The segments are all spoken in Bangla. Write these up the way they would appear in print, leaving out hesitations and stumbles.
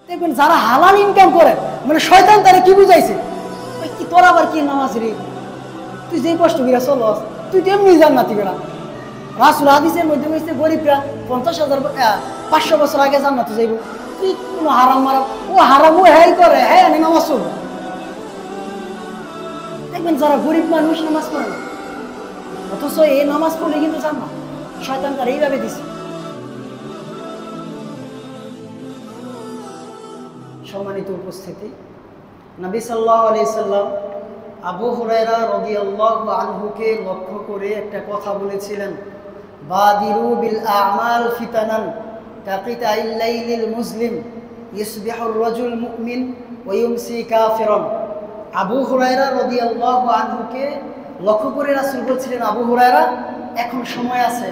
দেখবেন যারা হালাল ইনকাম করে, মানে শয়তান তারা কি বুঝাইছে, কি তোর আবার কি নামাজ রে, তুই যে কষ্ট করে চলস তুই তো এমনি জান্নাতি বেড়া। রাসূল হাদিসের মধ্যে বলছে গরিবরা ৫০,০০০ বছর আগে জান্নাতে যাইব, তুই কোনো হারাম মারাম, ও হারাম ও হ্যাঁ করে, হ্যাঁ আমি নামাজ চলবো। দেখবেন যারা গরিব মানুষ নামাজ পড়ে না, অথচ এই নামাজ পড়লে কিন্তু জান্নাত, শয়তান তারা এইভাবে দিছে। সম্মানিত উপস্থিতি, নবী সাল্লাল্লাহু আলাইহি সাল্লাম আবু হুরায়রা রাদিয়াল্লাহু আনহুকে লক্ষ্য করে একটা কথা বলেছিলেন, বাদিরু বিল আ'মাল ফিতানান কাকিতাইল লাইলিল মুসলিম ইসবিহুর রাজুল মুমিন ওয়া ইউমসি কাফিরান। আবু হুরায়রা রাদিয়াল্লাহু আনহুকে লক্ষ্য করে রাসূল বলছিলেন, আবু হুরায়রা এখন সময় আছে,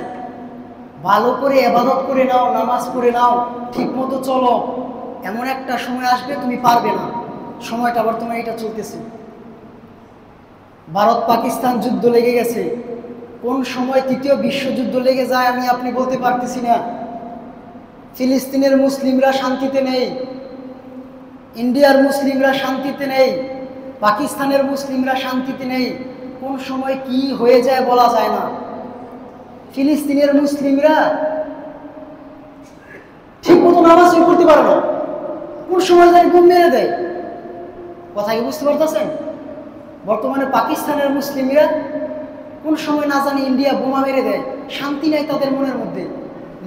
ভালো করে ইবাদত করে নাও, নামাজ পড়ে নাও, ঠিকমতো চলো, এমন একটা সময় আসবে তুমি পারবে না। সময়টা বর্তমানে এটা চলতেছে, ভারত পাকিস্তান যুদ্ধ লেগে গেছে, কোন সময় তৃতীয় বিশ্বযুদ্ধ লেগে যায় আমি আপনি বলতে পারতেছি না। ফিলিস্তিনের মুসলিমরা শান্তিতে নেই, ইন্ডিয়ার মুসলিমরা শান্তিতে নেই, পাকিস্তানের মুসলিমরা শান্তিতে নেই, কোন সময় কি হয়ে যায় বলা যায় না। ফিলিস্তিনের মুসলিমরা ঠিক মতো নামাজ পড়তে পারে না, কোন সময় যায় ঘুম মেরে দেয়। কথা কি বুঝতে পারতেছেন? বর্তমানে পাকিস্তানের মুসলিমরা কোন সময় না জানি ইন্ডিয়া বোমা মেরে দেয়, শান্তি নাই তাদের মনের মধ্যে।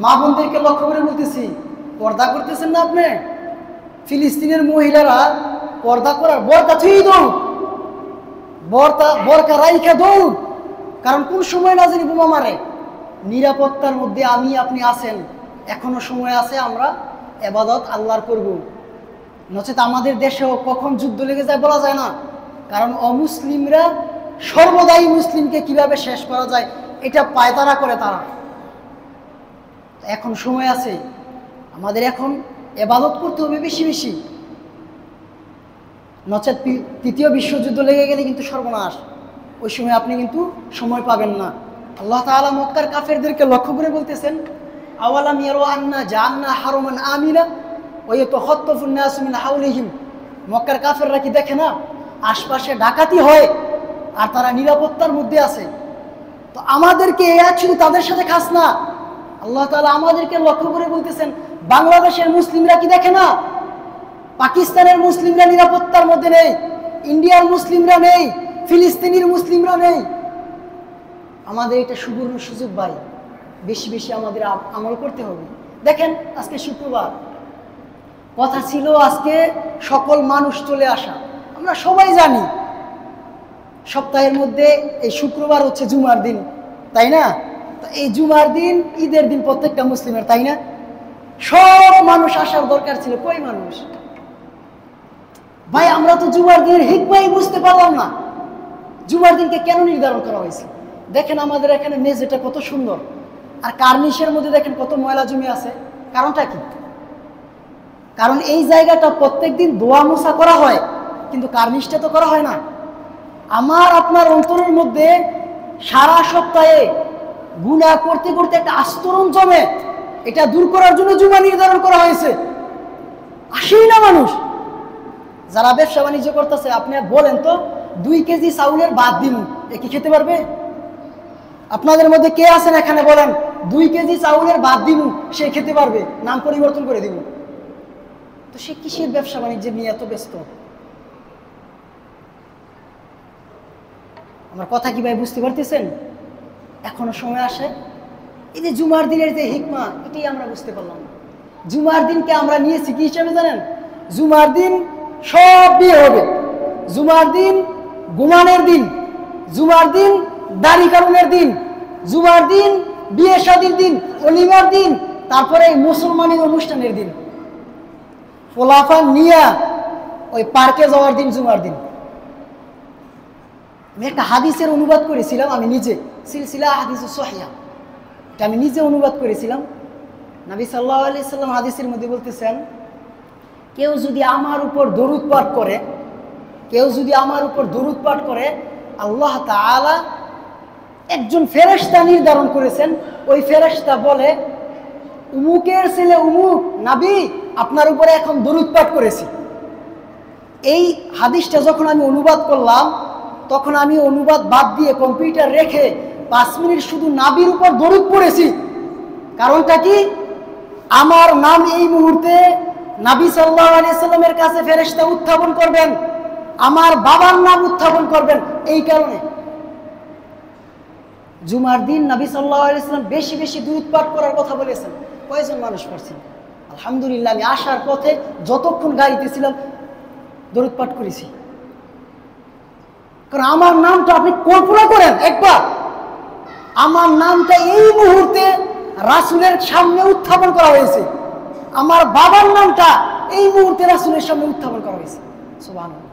মা বোনদেরকে লক্ষ্য করে বলতেছি, পর্দা করতেছেন না আপনি? ফিলিস্তিনের মহিলারা পর্দা করার বরকা থুই দৌড়, বরকা রাইখা দৌড়, কারণ কোন সময় না জানি বোমা মারে। নিরাপত্তার মধ্যে আমি আপনি আছেন, এখনো সময় আছে, আমরা ইবাদত আল্লাহর করব, নচেত আমাদের দেশেও কখন যুদ্ধ লেগে যায় বলা যায় না। কারণ অমুসলিমরা সর্বদাই মুসলিমকে কিভাবে শেষ করা যায় এটা পায়তারা করে তারা। এখন সময় আছে, আমাদের এখন ইবাদত করতে হবে বেশি বেশি, নচেত তৃতীয় বিশ্বযুদ্ধ লেগে গেলে কিন্তু সর্বনাশ, ওই সময় আপনি কিন্তু সময় পাবেন না। আল্লাহ তাআলা মক্কার কাফেরদেরকে লক্ষ্য করে বলতেছেন, আওয়ালাম ইয়ারু আন্না জাআলনা হারামান আমিনা ওয়া ইয়াতাখাত্তাফুন নাসু মিন হাওলিহিম। মক্কার কাফেররা কি দেখে না আশপাশে ডাকাতি হয় আর তারা নিরাপত্তার মধ্যে আছে? তো আমাদেরকে শুধু তাদের সাথে খাস না, আল্লাহ তাআলা আমাদেরকে লক্ষ্য করে বলতেছেন, বাংলাদেশের মুসলিমরা কি দেখে না পাকিস্তানের মুসলিমরা নিরাপত্তার মধ্যে নেই, ইন্ডিয়ার মুসলিমরা নেই, ফিলিস্তিনের মুসলিমরা নেই। আমাদের এটা সুবর্ণ সুযোগ ভাই, বেশি বেশি আমাদের আমল করতে হবে। দেখেন আজকে শুক্রবার, কথা ছিল আজকে সকল মানুষ চলে আসা, আমরা সবাই জানি সপ্তাহের মধ্যে এই শুক্রবার হচ্ছে জুমার দিন, তাই না? তো এই জুমার দিন ঈদের দিন প্রত্যেকটা মুসলিমের, তাই না? সব মানুষ আসার দরকার ছিল, কই মানুষ? ভাই আমরা তো জুমার দিনের হিকমাই বুঝতে পারলাম না, জুমার দিনকে কেন নির্ধারণ করা হয়েছে। দেখেন আমাদের এখানে মেঝেটা কত সুন্দর, আর কার্নিশের মধ্যে দেখেন কত ময়লা জমে আছে। কারণটা কি? কারণ এই জায়গাটা প্রত্যেকদিন ধোয়া মোছা করা হয়, কিন্তু কার্নিশটা তো করা হয় না। আমার আপনার অন্তরের মধ্যে সারা সপ্তাহে গুনাহ করতে করতে একটা আস্তরণ জমে, এটা দূর করার জন্য জুমা নির্ধারণ করা হয়েছে। আসেই না মানুষ। যারা ব্যবসা বাণিজ্য করতেছে, আপনি বলেন তো 2 কেজি চাউলের ভাত দিন, এ কি খেতে পারবে? আপনাদের মধ্যে কে আছেন এখানে বলেন 2 কেজি চাউলের ভাত দিব, সে খেতে পারবে? নাম পরিবর্তন করে দিব। তো সে কিসের ব্যবসা বাণিজ্য নিয়ে এত ব্যস্ত? আমার কথা কি ভাই বুঝতে পারতেছেন? এখনো সময় আসে, এই যে জুমার দিনের যে হিকমা, এটাই আমরা বুঝতে পারলাম না। জুমার দিনকে আমরা নিয়েছি কি হিসাবে জানেন? জুমার দিন সব বিয়ে হবে, জুমার দিন ঘুমানোর দিন, জুমার দিন দাড়ি কারণের দিন, জুমার দিন বিয়ে শাদীর দিন, অলিমার দিন, তারপরে মুসলমানের অনুষ্ঠানের দিন, ফলাফল নিয়ে ওই পার্কে যাওয়ার দিন জুমার দিন। আমি একটা হাদিসের অনুবাদ করেছিলাম, আমি নিজে, সিলসিলা হাদিসুস সহিহা, এটা আমি নিজে অনুবাদ করেছিলাম। নবী সাল্লাল্লাহু আলাইহি সাল্লাম হাদিসের মধ্যে বলতেছেন, কেউ যদি আমার উপর দরুদ পাঠ করে, কেউ যদি আমার উপর দরুদ পাঠ করে, আল্লাহ তাআলা একজন ফেরেশতা নির্ধারণ করেছেন, ওই ফেরেশতা বলে, উমুকের ছেলে উমুক নবী আপনার উপরে এখন দরুদ পাঠ করেছি। এই হাদিসটা যখন আমি অনুবাদ করলাম তখন আমি অনুবাদ বাদ দিয়ে কম্পিউটার রেখে 5 মিনিট শুধু নাবির উপর দরুদ পড়েছি। কারণটা কি? আমার নাম এই মুহূর্তে নবী সাল্লাল্লাহু আলাইহি সাল্লামের কাছে ফেরেশতা উত্থাপন করবেন, আমার বাবার নাম উত্থাপন করবেন। এই কারণে জুমার দিন নবী সাল্লাল্লাহু আলাইহি সাল্লাম বেশি বেশি দরুদ পাঠ করার কথা বলেছেন। কয়জন মানুষ পড়ছেন? আলহামদুলিল্লাহ, আমি আসার পথে যতক্ষণ গাড়িতে ছিলাম দরুদ পাঠ করেছি। কারণ আমার নামটা আপনি কল্পনা করেন একবার, আমার নামটা এই মুহূর্তে রাসূলের সামনে উত্থাপন করা হয়েছে, আমার বাবার নামটা এই মুহূর্তে রাসূলের সামনে উত্থাপন করা হয়েছে। সুবহানাল্লাহ।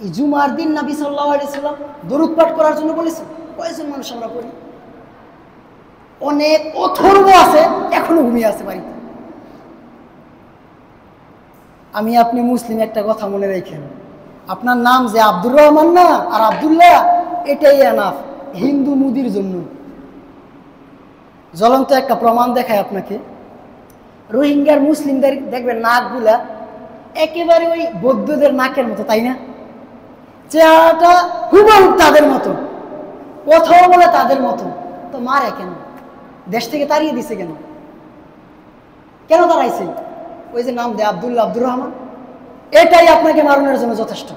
এই জুমার দিন নবী সাল্লাল্লাহু আলাইহি সাল্লাম দরুদ পাঠ করার জন্য বলেছেন। কয়জন মানুষ আমরা পড়ি? অনেক অথর্ব আছে এখনো ঘুমিয়ে আছে বাড়িতে। আমি আপনি মুসলিম, একটা কথা মনে রাখেন, আপনার নাম যে আব্দুর রহমান না আর আব্দুল্লাহ, এটাই এনাফ হিন্দু মুদির জন্য। জ্বলন্ত একটা প্রমাণ দেখায় আপনাকে। রোহিঙ্গার মুসলিমদের দেখবেন নাকগুলা একেবারে ওই বৌদ্ধদের নাকের মতো, তাই না? চেহারাটা হুবহু তাদের মতো, কথাও বলে তাদের মতো। তো মারে কেন? দেশ থেকে তাড়িয়ে দিছে কেন? কেন তাড়াইছে? ওই যে নাম দেয় আব্দুল্লাহ, আব্দুর রহমান, এটাই আপনাকে মারণের জন্য যথেষ্ট।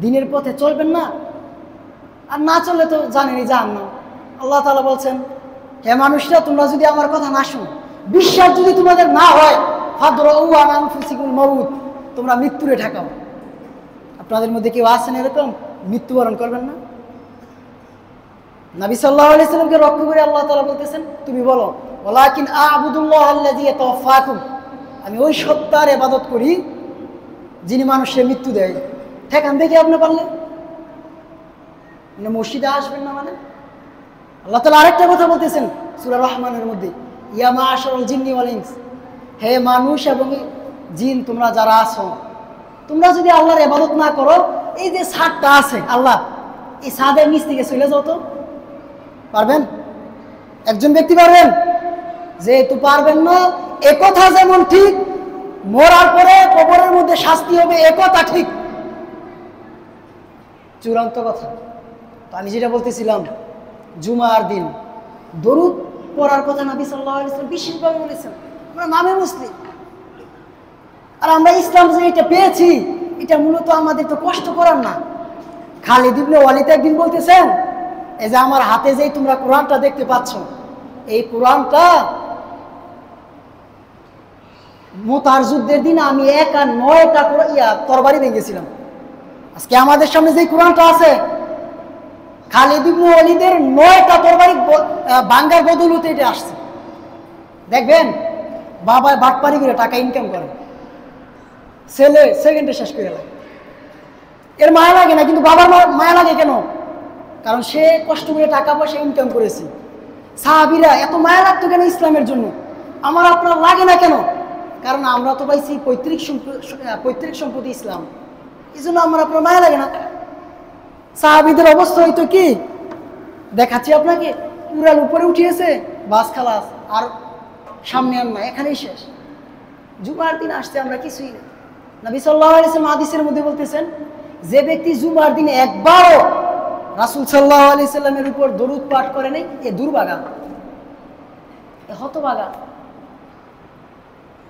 দিনের পথে চলবেন না, আর না চললে তো জানেনই জাহান্নাম। আল্লাহ তাআলা বলছেন, হে মানুষরা, তোমরা যদি আমার কথা না শোনো, বিশ্বাস যদি তোমাদের না হয়, ফাদরাউ আন আনফুসিকুল মাউত, তোমরা মৃত্যুরে ঠেকাও। আপনাদের মধ্যে কেউ আছেন এরকম মৃত্যুবরণ করবেন না? নবী সাল্লাল্লাহু আলাইহি সাল্লামকে রক্ষা করে আল্লাহ তাআলা বলতেছেন, তুমি বলো, ওয়ালাকিন আ'বুদুল্লাহ আল্লাযী ইয়াতাওয়াফাকুম, আমি ওই সত্তার ইবাদত করি যিনি মানুষের মৃত্যু দেয়। ঠেকান দেখি আপনি পারলেন মসজিদে আসবেন না মানে? আল্লাহ তাআলা আরেকটা কথা বলতেছেন সূরা রহমানের মধ্যে, ইয়া মা'আশারাল জিন্নি ওয়াল ইনস, হে মানুষ এবং জিন তোমরা যারা আছো, তোমরা যদি আল্লাহর ইবাদত না করো, এই যে ছাদটা আছে আল্লাহ, এই ছাদের নিচ থেকে চলে যাও। তো পারবেন? একজন ব্যক্তি পারবেন? যেহেতু পারবেন না, একথা যেমন ঠিক মরার পরে কবরের মধ্যে শাস্তি হবে, একথা ঠিক, চূড়ান্ত কথা। তো আমি যেটা বলতেছিলাম, জুমার দিন দরুদ পড়ার কথা নবী সাল্লাল্লাহু আলাইহি ওয়াসাল্লাম বিশেষভাবে বলেছেন। আমরা নামে মুসলিম, আর আমরা ইসলাম যে এটা পেয়েছি, এটা মূলত আমাদের তো কষ্ট করার না। খালিদ ইবনে ওয়ালিদ একদিন বলতেছেন, এই যে আমার হাতে যেই তোমরা কোরআনটা দেখতে পাচ্ছ, এই কোরআনটা মুতার যুদ্ধের দিন আমি একা 9টা তরবারি ভেঙেছিলাম। আজকে আমাদের সামনে যে কোরআনটা আছে, খালিদ ইবনে ওয়ালিদের 9টা তরবারি ভাঙ্গার বদৌলতে এটা আসছে। দেখবেন বাবা বাটপারি করে টাকা ইনকাম করে, ছেলে সেকেন্ডে শেষ করে লাগে, এর মায়া লাগে না। কিন্তু বাবার মায়া লাগে কেন? কারণ সে কষ্ট করে টাকা পয়সা ইনকাম করেছে। সাহাবীরা এত মায়া লাগতো কেন ইসলামের জন্য? আমার আপনার লাগে না কেন? কারণ আমরা তো পাইছি পৈতৃক সম্পত্তি ইসলাম, এই জন্য আমার আপনার মায়া লাগে না। সাহাবীদের অবস্থা হয়তো কি দেখাচ্ছি আপনাকে, উড়াল উপরে উঠিয়েছে, বাস খালাস, আর সামনে আর না, এখানেই শেষ। জুমার দিন আসছে আমরা কিছুই না। নবী সাল্লাল্লাহু আলাইহি ওয়াসাল্লাম হাদিসের মধ্যে বলতেছেন, যে ব্যক্তি জুমার দিনে একবারও রাসূল সাল্লাল্লাহু আলাইহি সাল্লামের উপর দরুদ পাঠ করে নাই, এ দুর্ভাগা, এ হতভাগা।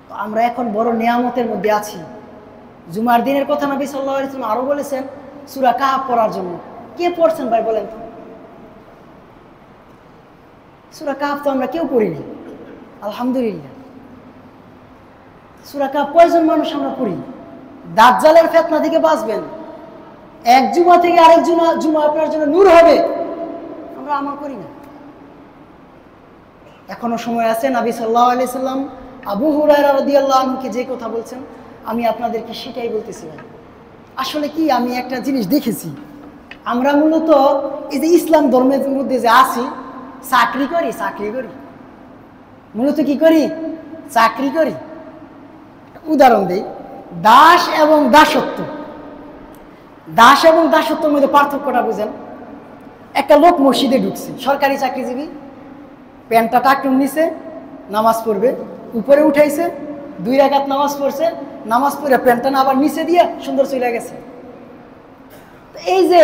তো আমরা এখন বড় নিয়ামতের মধ্যে আছি। জুমার দিনের কথা নবী সাল্লাল্লাহু আলাইহি ওয়াসাল্লাম আরো বলেছেন সূরা কাহফ পড়ার জন্য। কে পড়ছেন ভাই বলেন তো? সূরা কাহফ তো আমরা কেউ পড়িনি, আলহামদুলিল্লাহ। সূরা কাহফ কয়জন মানুষ আমরা পড়ি? দাজ্জালের ফিতনা থেকে বাঁচবেন, এক জুমা থেকে আরেক জুমা আপনার জন্য নূর হবে, আমরা আমল করি না। এখনো সময় আছে। নবী সাল্লাল্লাহু আলাইহি সাল্লাম আবু হুরায়রা রাদিয়াল্লাহু আনহুকে যে কথা বলছেন, আমি আপনাদেরকে সেটাই বলতেছিলাম। আসলে কি, আমি একটা জিনিস দেখেছি, আমরা মূলত এই যে ইসলাম ধর্মের মধ্যে যে আছি, চাকরি করি, মূলত কি করি? চাকরি করি। উদাহরণ দিই, দাস এবং দাসত্ব। দাস এবং দাসত্বের মধ্যে পার্থক্যটা বুঝেন। একটা লোক মসজিদে ঢুকছে, সরকারি চাকরিজীবী, প্যান্টটা টাকটুম নিছে, নামাজ পড়বে, উপরে উঠাইছে, 2 রাকাত নামাজ পড়ছে, নামাজ পড়ে প্যান্টটা আবার নিচে দিয়ে সুন্দর চলে গেছে। এই যে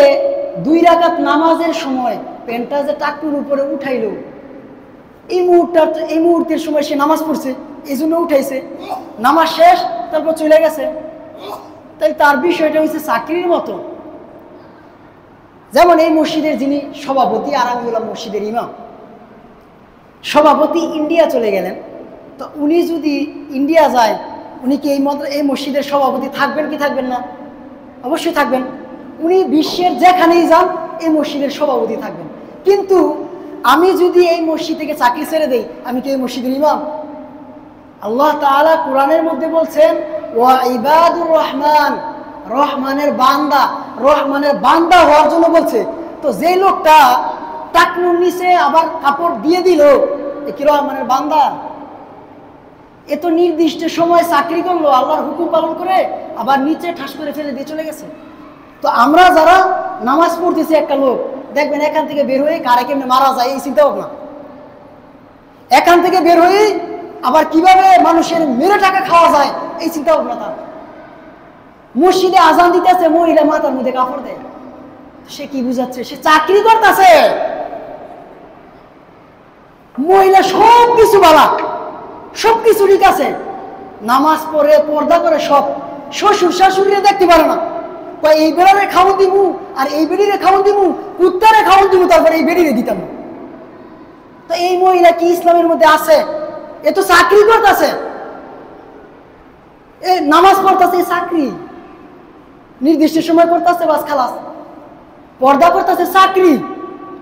2 রাকাত নামাজের সময় প্যান্টটা যে টাকুর উপরে উঠাইলো, এই মুহূর্তের সময় সে নামাজ পড়ছে, এই জন্য উঠাইছে, নামাজ শেষ তারপর চলে গেছে। তাই তার বিষয়টা হচ্ছে চাকরির মতো। যেমন এই মসজিদের যিনি সভাপতি, আর আমি হলাম মসজিদের ইমাম। সভাপতি ইন্ডিয়া চলে গেলেন, তো উনি যদি ইন্ডিয়া যায়, উনি কি এই মসজিদের সভাপতি থাকবেন কি থাকবেন না? অবশ্যই থাকবেন। উনি বিশ্বের যেখানেই যান এই মসজিদের সভাপতি থাকবেন। কিন্তু আমি যদি এই মসজিদ থেকে চাকরি ছেড়ে দেই, আমি কি এই মসজিদের ইমাম? আল্লাহ তাআলা কোরআনের মধ্যে বলছেন, ওয়া ইবাদুর রহমান, রহমানের বান্দা হওয়ার জন্য বলছে। তো যে লোকটা টাকনুর নিচে আবার কাপড় দিয়ে দিল, এ কি রহমানের বান্দা? এ তো নির্দিষ্ট সময় চাকরি করলো, আল্লাহর হুকুম পালন করে আবার নিচে ঠাস করে ফেলে দিয়ে চলে গেছে। তো আমরা যারা নামাজ পড়তেছি, একটা লোক দেখবেন এখান থেকে বের হয়ে কারে কেমনে মারা যায় এই চিন্তা ভাবনা, এখান থেকে বের হয়ে আবার কিভাবে মানুষের মেরে টাকা খাওয়া যায় এই চিন্তা ভাবনা তার। মসজিদে আজান দিতেছে, মহিলা মাথার মধ্যে কাপড় দেয়, সে কি বুঝাচ্ছে? সে চাকরি করতেছে। মহিলা সব কিছু বালা, সব কিছু ঠিক আছে, নামাজ পড়ে পর্দা করে, সব শ্বশুর শাশুড়িরা দেখতে পারে না, এই বেড়ারে খাওয়ান দিব আর এই বেড়িরে খাওয়ান দিব, কুত্তারে খাওয়ান দিব, তারপরে এই বেড়িরে দিতাম। তো এই মহিলা কি ইসলামের মধ্যে আছে? এ তো চাকরি করতেছে, এই নামাজ পড়তেছে, চাকরি নির্দিষ্ট সময় করতেছে, বাস খালাস। পর্দা করতেছে, চাকরি।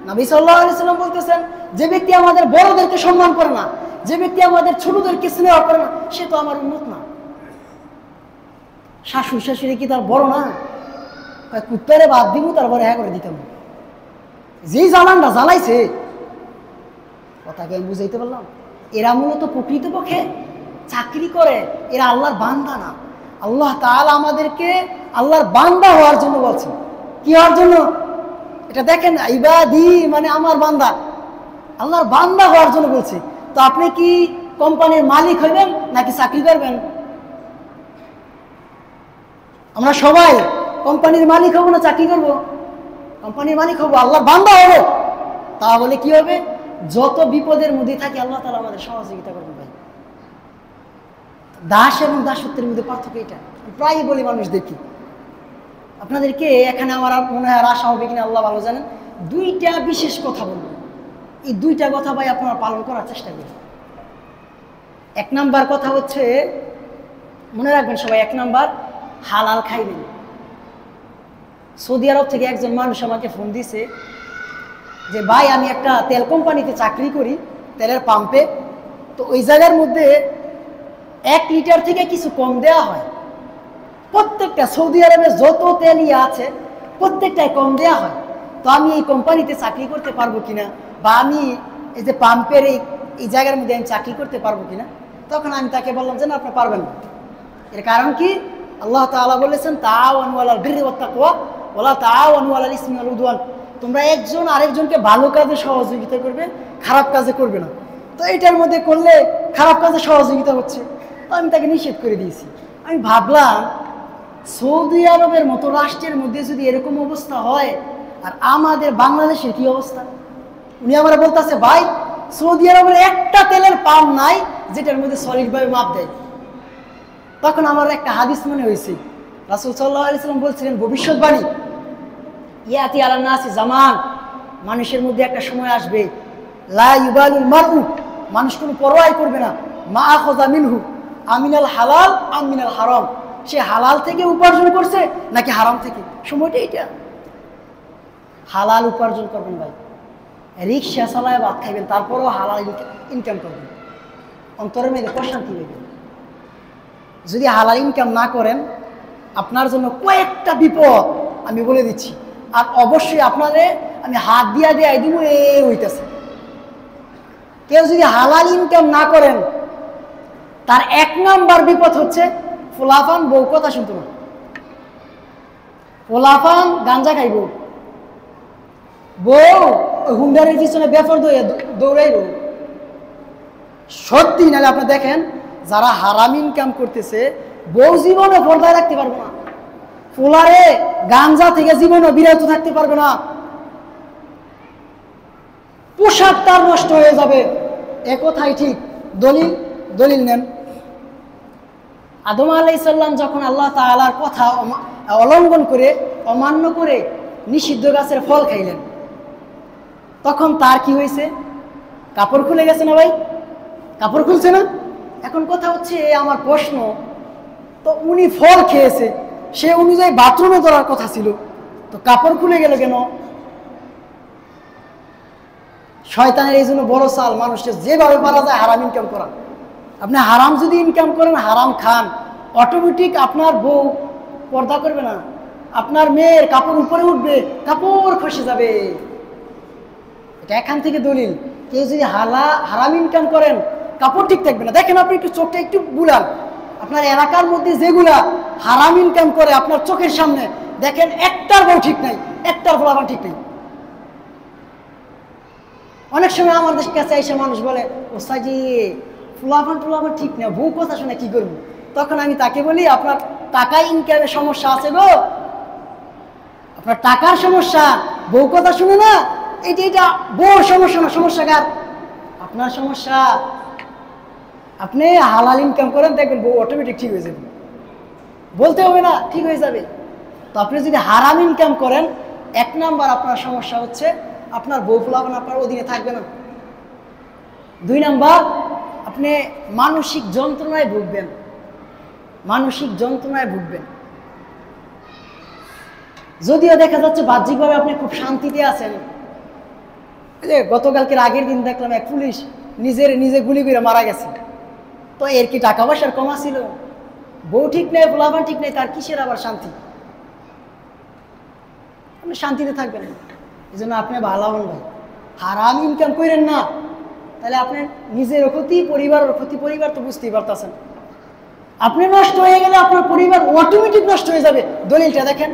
নবী সাল্লাল্লাহু আলাইহি ওয়াসাল্লাম বলতেছেন, যে ব্যক্তি আমাদের বড়দেরকে সম্মান করে না, যে ব্যক্তি আমাদের ছোটদেরকে স্নেহ করে না, সে তো আমার উম্মত না। শাশুড়ি শাশুড়ি কি তার বড় না? কুত্তারে বাদ দিব, তারপরে হ্যাঁ করে দিতাম। যেই জ্বালানটা জ্বালাইছে, কথাকে আমি বুঝাইতে পারলাম? এরা মূলত প্রকৃতপক্ষে চাকরি করে, এরা আল্লাহর বান্দা না। আল্লাহ তাআলা আমাদেরকে আল্লাহর বান্দা হওয়ার জন্য বলছেন। কি হওয়ার জন্য? এটা দেখেন, ইবাদি মানে আমার বান্দা, আল্লাহর বান্দা হওয়ার জন্য বলছে। তো আপনি কি কোম্পানির মালিক হইবেন নাকি চাকরি করবেন? আমরা সবাই কোম্পানির মালিক হবো না চাকরি করবো? কোম্পানির মালিক হবো, আল্লাহর বান্দা হবো। তাহলে কি হবে? যত বিপদের মধ্যে থাকি আল্লাহ তাআলা আমাদের সহযোগিতা করবেন। ভাই, দাস এবং দাসত্বের মধ্যে পার্থক্য এটা প্রায়ই বলি, মানুষ দেখি। আপনাদেরকে এখানে আমার মনে হয় আর আশা হবে কিনা আল্লাহ ভালো জানেন। 2টা বিশেষ কথা বলবো, এই 2টা কথা ভাই আপনারা পালন করার চেষ্টা করুন। 1 নাম্বার কথা হচ্ছে, মনে রাখবেন সবাই, 1 নাম্বার হালাল খাইবেন। সৌদি আরব থেকে একজন মানুষ আমাকে ফোন দিছে যে, ভাই আমি একটা তেল কোম্পানিতে চাকরি করি, তেলের পাম্পে। তো ওই জায়গার মধ্যে 1 লিটার থেকে কিছু কম দেওয়া হয়। প্রত্যেকটা সৌদি আরবের যত তেলই আছে প্রত্যেকটাই কম দেওয়া হয়। তো আমি এই কোম্পানিতে চাকরি করতে পারবো কিনা, বা আমি এই যে পাম্পের এই জায়গার মধ্যে আমি চাকরি করতে পারবো কিনা। তখন আমি তাকে বললাম যে না, আপনি পারবেন না। এর কারণ কি? আল্লাহ তাআলা বলেছেন, তাআওয়ানু আলাল বিররি ওয়াত তাকওয়া ওয়ালা তাআওয়ানু আলাল ইসমি ওয়াল উদওয়ান। তোমরা একজন আরেকজনকে ভালো কাজে সহযোগিতা করবে, খারাপ কাজে করবে না। তো এটার মধ্যে করলে খারাপ কাজে সহযোগিতা হচ্ছে, তো আমি তাকে নিষেধ করে দিয়েছি। আমি ভাবলাম, সৌদি আরবের মতো রাষ্ট্রের মধ্যে যদি এরকম অবস্থা হয়, আর আমাদের বাংলাদেশের কি অবস্থা? উনি আমার বলতেছে, ভাই সৌদি আরবের একটা তেলের পাম্প নাই যেটার মধ্যে সলিডভাবে মাপ দেয়। তখন আমার একটা হাদিস মনে হয়েছে, রাসূল সাল্লাল্লাহু আলাইহি ওয়াসাল্লাম বলছিলেন, ভবিষ্যৎবাণী, ইয়াতি আলান নাসি জামান, মানুষের মধ্যে একটা সময় আসবে, লা ইউবালুল মারউ, মানুষ কোনো পরোয়াই করবে না, মা আখাযা মিনহু আমিনাল হালাল আমিনাল হারাম, সে হালাল থেকে উপার্জন করছে নাকি হারাম থেকে। সময়টা এটা, হালাল উপার্জন করবেন ভাই, রিক্সা চালায় ভাত খাইবেন, তারপরেও হালাল ইনকাম করবেন, অন্তরের মধ্যে প্রশান্তি পাবেন। যদি হালাল ইনকাম না করেন, আপনার জন্য কয়েকটা বিপদ আমি বলে দিচ্ছি। আর অবশ্যই আপনাদের আমি হাত দিয়া দিয়ে দিব, এই হইতেছে। কেউ যদি হালাল ইনকাম না করেন, তার 1 নাম্বার বিপদ হচ্ছে, ফোলাফান বউ কথা শুনতো না, ফোলাফান গাঞ্জা খাইব, বউ হুন্ডারের পিছনে বেফর দৌড়াইব। সত্যি, নাহলে আপনি দেখেন যারা হারাম ইনকাম করতেছে বউ জীবনে পর্দায় রাখতে পারবে না, ফুলারে গাঞ্জা থেকে জীবনে বিরত থাকতে পারবে না, পোশাক তার নষ্ট হয়ে যাবে। একথাই ঠিক। দলিল দলিল নেন। আদম আলাইহিস সালাম যখন আল্লাহ তাআলার কথা অলঙ্ঘন করে অমান্য করে নিষিদ্ধ গাছের ফল খাইলেন, তখন তার কি হয়েছে? কাপড় খুলে গেছে না ভাই? কাপড় খুলছে না? এখন কথা হচ্ছে আমার প্রশ্ন, তো উনি ফল খেয়েছে, সে অনুযায়ী বাথরুমে ধরার কথা ছিল, তো কাপড় খুলে গেল কেন? শয়তানের এই জন্য বড় চাল, মানুষকে যেভাবে পারা যায় হারাম ইনকাম করা। আপনি হারাম যদি ইনকাম করেন, হারাম খান, অটোমেটিক আপনার বউ পর্দা করবে না, আপনার মেয়ের কাপড় উপরে উঠবে, কাপড় খসে যাবে। এটা এখান থেকে দলিল। কেউ যদি হারাম ইনকাম করেন, কাপড় ঠিক থাকবে না। দেখেন আপনি একটু চোখটা একটু বুলান, আপনার এলাকার মধ্যে যেগুলা হারাম ইনকাম করে আপনার চোখের সামনে দেখেন, একটার বউ ঠিক নাই, একটার ফলাফল ঠিক নেই। অনেক সময় আমাদের কাছে এসে মানুষ বলে, ওস্তাজি ফুলাফান টুলাফান ঠিক না, বউ কথা শুনে কি করবো? তখন আমি তাকে বলি, আপনার টাকা ইনকামের সমস্যা আছে গো, আপনার টাকার সমস্যা, বউ কথা শুনে না, এটা বউর সমস্যা না, সমস্যা কার? আপনার সমস্যা। আপনি হালাল ইনকাম করেন, দেখবেন বউ অটোমেটিক ঠিক হয়ে যাবে, বলতে হবে না, ঠিক হয়ে যাবে। তো আপনি যদি হারাম ইনকাম করেন, 1 নাম্বার আপনার সমস্যা হচ্ছে আপনার বউ ফুলাফান আপনার অধীনে থাকবে না। 2 নাম্বার, আপনি মানসিক যন্ত্রণায় ভুগবেন, মানসিক যন্ত্রণায় ভুগবেন। যদিও দেখা যাচ্ছে বাহ্যিকভাবে আপনি খুব শান্তিতে আছেন। গতকালকের আগের দিন দেখলাম এক পুলিশ নিজে গুলি করে মারা গেছে। তো এর কি টাকা পয়সার কমা ছিল? বউ ঠিক নেই, ফুলাফান ঠিক নেই, তার কিসের আবার শান্তি? আপনি শান্তিতে থাকবেন। এই জন্য আপনি ভালো হন ভাই, হারাম ইনকাম করেন না, তাহলে আপনি নিজের ক্ষতি, পরিবারের ক্ষতি। পরিবার তো বুঝতেই পারতেছেন, আপনি নষ্ট হয়ে গেলে আপনার পরিবার অটোমেটিক নষ্ট হয়ে যাবে। দলিলটা দেখেন,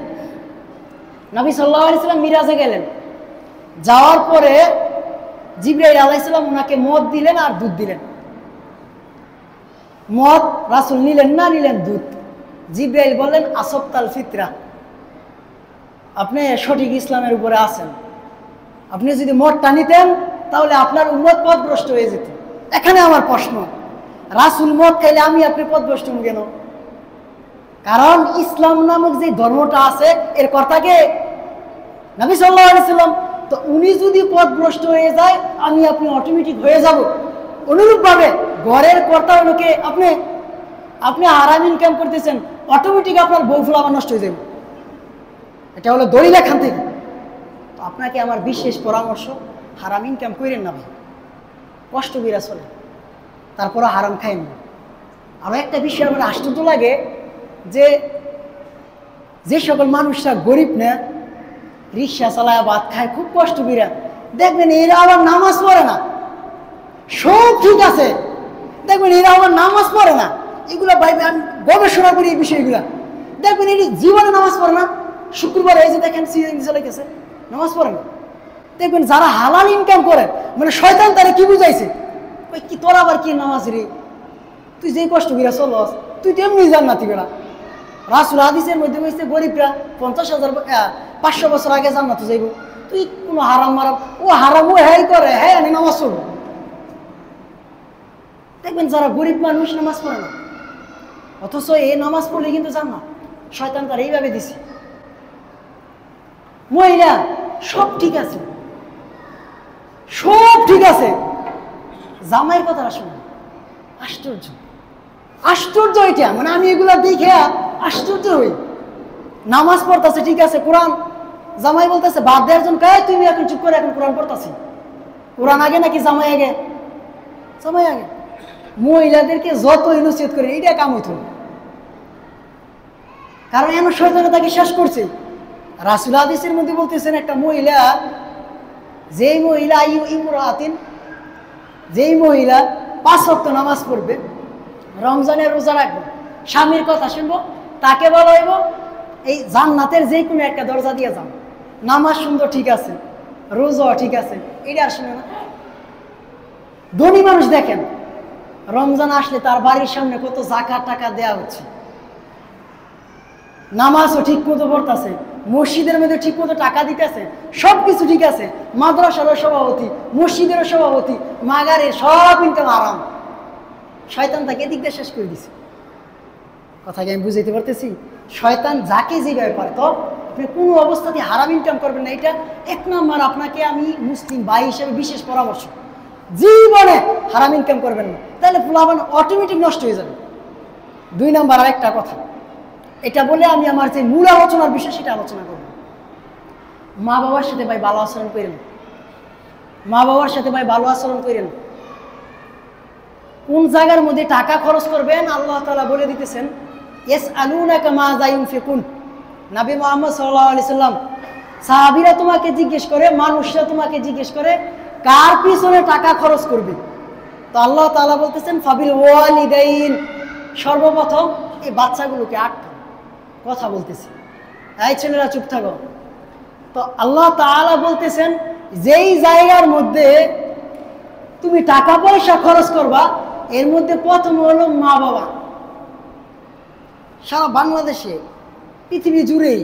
নবী সাল্লাল্লাহু আলাইহি সাল্লাম মিরাজে গেলেন, যাওয়ার পরে জিবরাইল আলাইহিস সালাম ওনাকে মদ দিলেন আর দুধ দিলেন। মদ রাসূল নিলেন না, নিলেন দুধ। জিবরাইল বললেন, আসবতাল ফিতরা, আপনি সঠিক ইসলামের উপরে আছেন। আপনি যদি মদটা নিতেন তাহলে আপনার উম্মত পথভ্রষ্ট হয়ে যেত। এখানে আমার প্রশ্ন, রাসূল মদ খাইলে আমি আপনি পথভ্রষ্ট হব কেন? কারণ ইসলাম নামক যে ধর্মটা আছে এর কর্তাকে নবী সাল্লাল্লাহু আলাইহি সাল্লাম। তো উনি যদি পথভ্রষ্ট হয়ে যায়, আমি আপনি অটোমেটিক হয়ে যাব। অনুরূপভাবে ঘরের কর্তা হলোকে আপনি হারাম ইনকাম করতেছেন, অটোমেটিক আপনার বউ ফুলাফান নষ্ট হয়ে যাবে। এটা হলো দলিল এখান থেকে। তো আপনাকে আমার বিশেষ পরামর্শ, হারাম ইনকাম করেন না ভাই, কষ্ট বিরা চলে, তারপরে হারাম খাইন না। আরও একটা বিষয় আমার আশ্চর্য লাগে, যে সকল মানুষরা গরিব না, রিক্সা চালায়, ভাত খায়, খুব কষ্ট বিরা, দেখবেন এরা আবার নামাজ পড়ে না। সব ঠিক আছে, দেখবেন এরা আবার নামাজ পড়ে না। এগুলো ভাইবে আমি গবেষণা করি এই বিষয়গুলা, দেখবেন এটি জীবনে নামাজ পড়ে না। শুক্রবার এই যে দেখেন সিএনজি চলে গেছে, নামাজ পড়ে না। দেখবেন যারা হালাল ইনকাম করে, মানে শয়তান তারা কি বুঝাইছে, ওই কি তোর আবার কি নামাজ রে, তুই যে কষ্ট বিরা চলস, তুই তো এমনি জান্নাতি বেড়া। রাসূল হাদিসের মধ্যে বলছে গরিবরা 500 বছর আগে জান্নাতে যাইব, তুই কোনো হারাম মারাম, ও হারাম ও হ্যাঁ করে, হ্যাঁ আমি নামাজ পড়ব। দেখবেন যারা গরিব মানুষ নামাজ পড়ে না, অথচ এই নামাজ পড়লে কিন্তু জান্নাত। শয়তান তার এইভাবে দিছে। মহিলা সব ঠিক আছে, সব ঠিক আছে, জামাইয়ের কথা শুনে আশ্চর্য, আশ্চর্য এটা। মানে আমি এগুলা দেখে আশ্চর্য হই। নামাজ পড়তেছে ঠিক আছে, কোরআন জামাই বলতেছে বাদ দেওয়ার জন্য, কায় তুমি এখন চুপ করে, এখন কোরআন পড়তেছি। কোরআন আগে নাকি জামাই আগে? জামাই আগে। মহিলাদেরকে যত নসিহত করে এইটা কাম হইত, কারণ এমন শয়তানে তাকে শেষ করছে। রাসূল হাদিসের মধ্যে বলতেছেন, একটা মহিলা, যেই মহিলা যেই মহিলা 5 ওয়াক্ত নামাজ পড়বে, রমজানের রোজা রাখবো, স্বামীর কথা শুনবো, তাকে বলা হইব এই জান্নাতের যে কোনো একটা দরজা দিয়ে যান। নামাজ সুন্দর ঠিক আছে, রোজা ঠিক আছে, এটা আর শুনে না। ধনী মানুষ দেখেন রমজান আসলে তার বাড়ির সামনে কত জাকাত টাকা দেয়া হচ্ছে, নামাজও ঠিক মতো পড়তেছে, মসজিদের মধ্যে ঠিক মতো টাকা দিতেছে, সব কিছু ঠিক আছে, মাদ্রাসারও সভাপতি, মসজিদেরও সভাপতি, মাগারের সব ইনকাম আরাম। শয়তান তাকে এদিক দিয়ে শেষ করে দিছে। কথাকে আমি বুঝাইতে পারতেছি? শয়তান যাকে যেভাবে পারে, তো আপনি কোনো অবস্থাতে হারাম ইনকাম করবেন না। এটা এক নম্বর, আপনাকে আমি মুসলিম ভাই হিসেবে বিশেষ পরামর্শ, জীবনে হারাম ইনকাম করবেন না, তাহলে ফুলাবান অটোমেটিক নষ্ট হয়ে যাবে। 2 নম্বর আরেকটা কথা, এটা বলে আমি আমার যে মূল আলোচনার বিষয় সেটা আলোচনা করব। মা বাবার সাথে ভাই ভালো আচরণ করেন, মা বাবার সাথে ভাই ভালো আচরণ করেন। কোন জায়গার মধ্যে টাকা খরচ করবেন আল্লাহ তাআলা বলে দিতেছেন, ইয়াসআলুনাকা মাযা ইউনফিকুন। নবী মুহাম্মদ সাল্লাল্লাহু আলাইহি সাল্লাম, সাহাবীরা তোমাকে জিজ্ঞেস করে, মানুষরা তোমাকে জিজ্ঞেস করে কার পিছনে টাকা খরচ করবে। তো আল্লাহ তাআলা বলতেছেন ফাবিল ওয়ালিদাইন, সর্বপ্রথম এই বাচ্চাগুলোকে আটকা। কথা বলতেছি, এই ছেলেরা চুপ থাকো। তো আল্লাহ তাআলা বলতেছেন যেই জায়গার মধ্যে তুমি টাকা পয়সা খরচ করবা এর মধ্যে প্রথম হলো মা বাবা। সারা বাংলাদেশে, পৃথিবী জুড়েই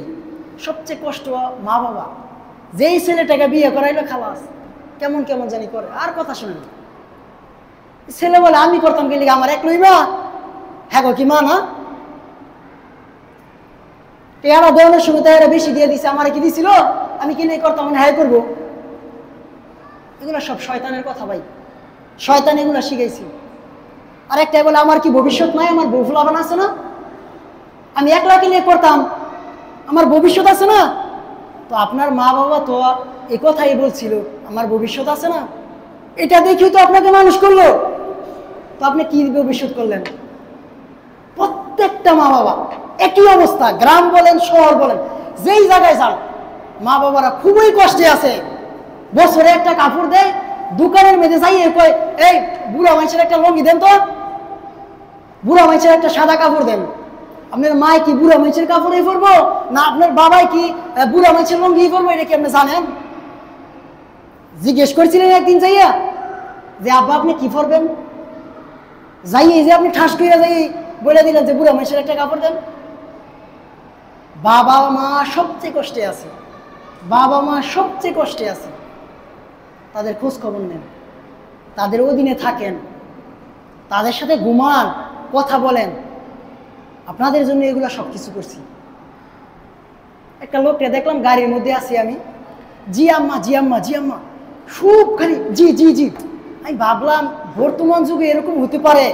সবচেয়ে কষ্ট মা বাবা। যেই ছেলেটাকে বিয়ে করাইলো খালাস কেমন কেমন জানি করে, আর কথা শুনে না। ছেলে বলে আমি করতাম কি লিখে, আমার এক লইবা, হ্যাঁ গো কি মা না, টেয়ারা দেওয়ানোর সময় তাই বেশি দিয়ে দিছে, আমার কি দিছিল, আমি কি লিখে করতাম, হ্যাঁ করবো। এগুলো সব শয়তানের কথা ভাই, শয়তান এগুলো শিখাইছি। আর একটাই বলে আমার কি ভবিষ্যৎ নাই, আমার বউ ফুলাবান আছে না, আমি একলা কি লিখে করতাম, আমার ভবিষ্যৎ আছে না। তো আপনার মা বাবা তো এই কথাই বলছিল আমার ভবিষ্যৎ আছে না, এটা দেখি তো আপনাকে মানুষ করলো, তো আপনি কি ভবিষ্যৎ করলেন? প্রত্যেকটা মা বাবা একই অবস্থা, গ্রাম বলেন শহর বলেন, যেই জায়গায় যান মা বাবারা খুবই কষ্টে আছে। বছরে একটা কাপড় দেয়, দোকানের মধ্যে যাই কয় এই বুড়া মানুষের একটা লঙ্গি দেন তো, বুড়া মানুষের একটা সাদা কাপড় দেন। আপনার মায় কি বুড়া মানুষের কাপড়ই পরবো, না আপনার বাবাই কি বুড়া মানুষের লঙ্গি পরবো, এটা কি আপনি জানেন? জিজ্ঞেস করছিলেন একদিন যাইয়া যে আব্বা আপনি কি পরবেন, যাই এই যে আপনি ঠাস করে যাই বলে দিলেন যে বুড়া মানুষের একটা কাপড় দেন। বাবা মা সবচেয়ে কষ্টে আছে, বাবা মা সবচেয়ে কষ্টে আছে। তাদের খোঁজ খবর নেন, তাদের অধীনে থাকেন, তাদের সাথে ঘুমান, কথা বলেন। আপনাদের জন্য এগুলো সব কিছু করছি। একটা লোককে দেখলাম গাড়ির মধ্যে আছি আমি, জি আম্মা জি আম্মা জি আম্মা, খুব খালি জি জি জি। আমি ভাবলাম বর্তমান যুগে এরকম হতে পারে,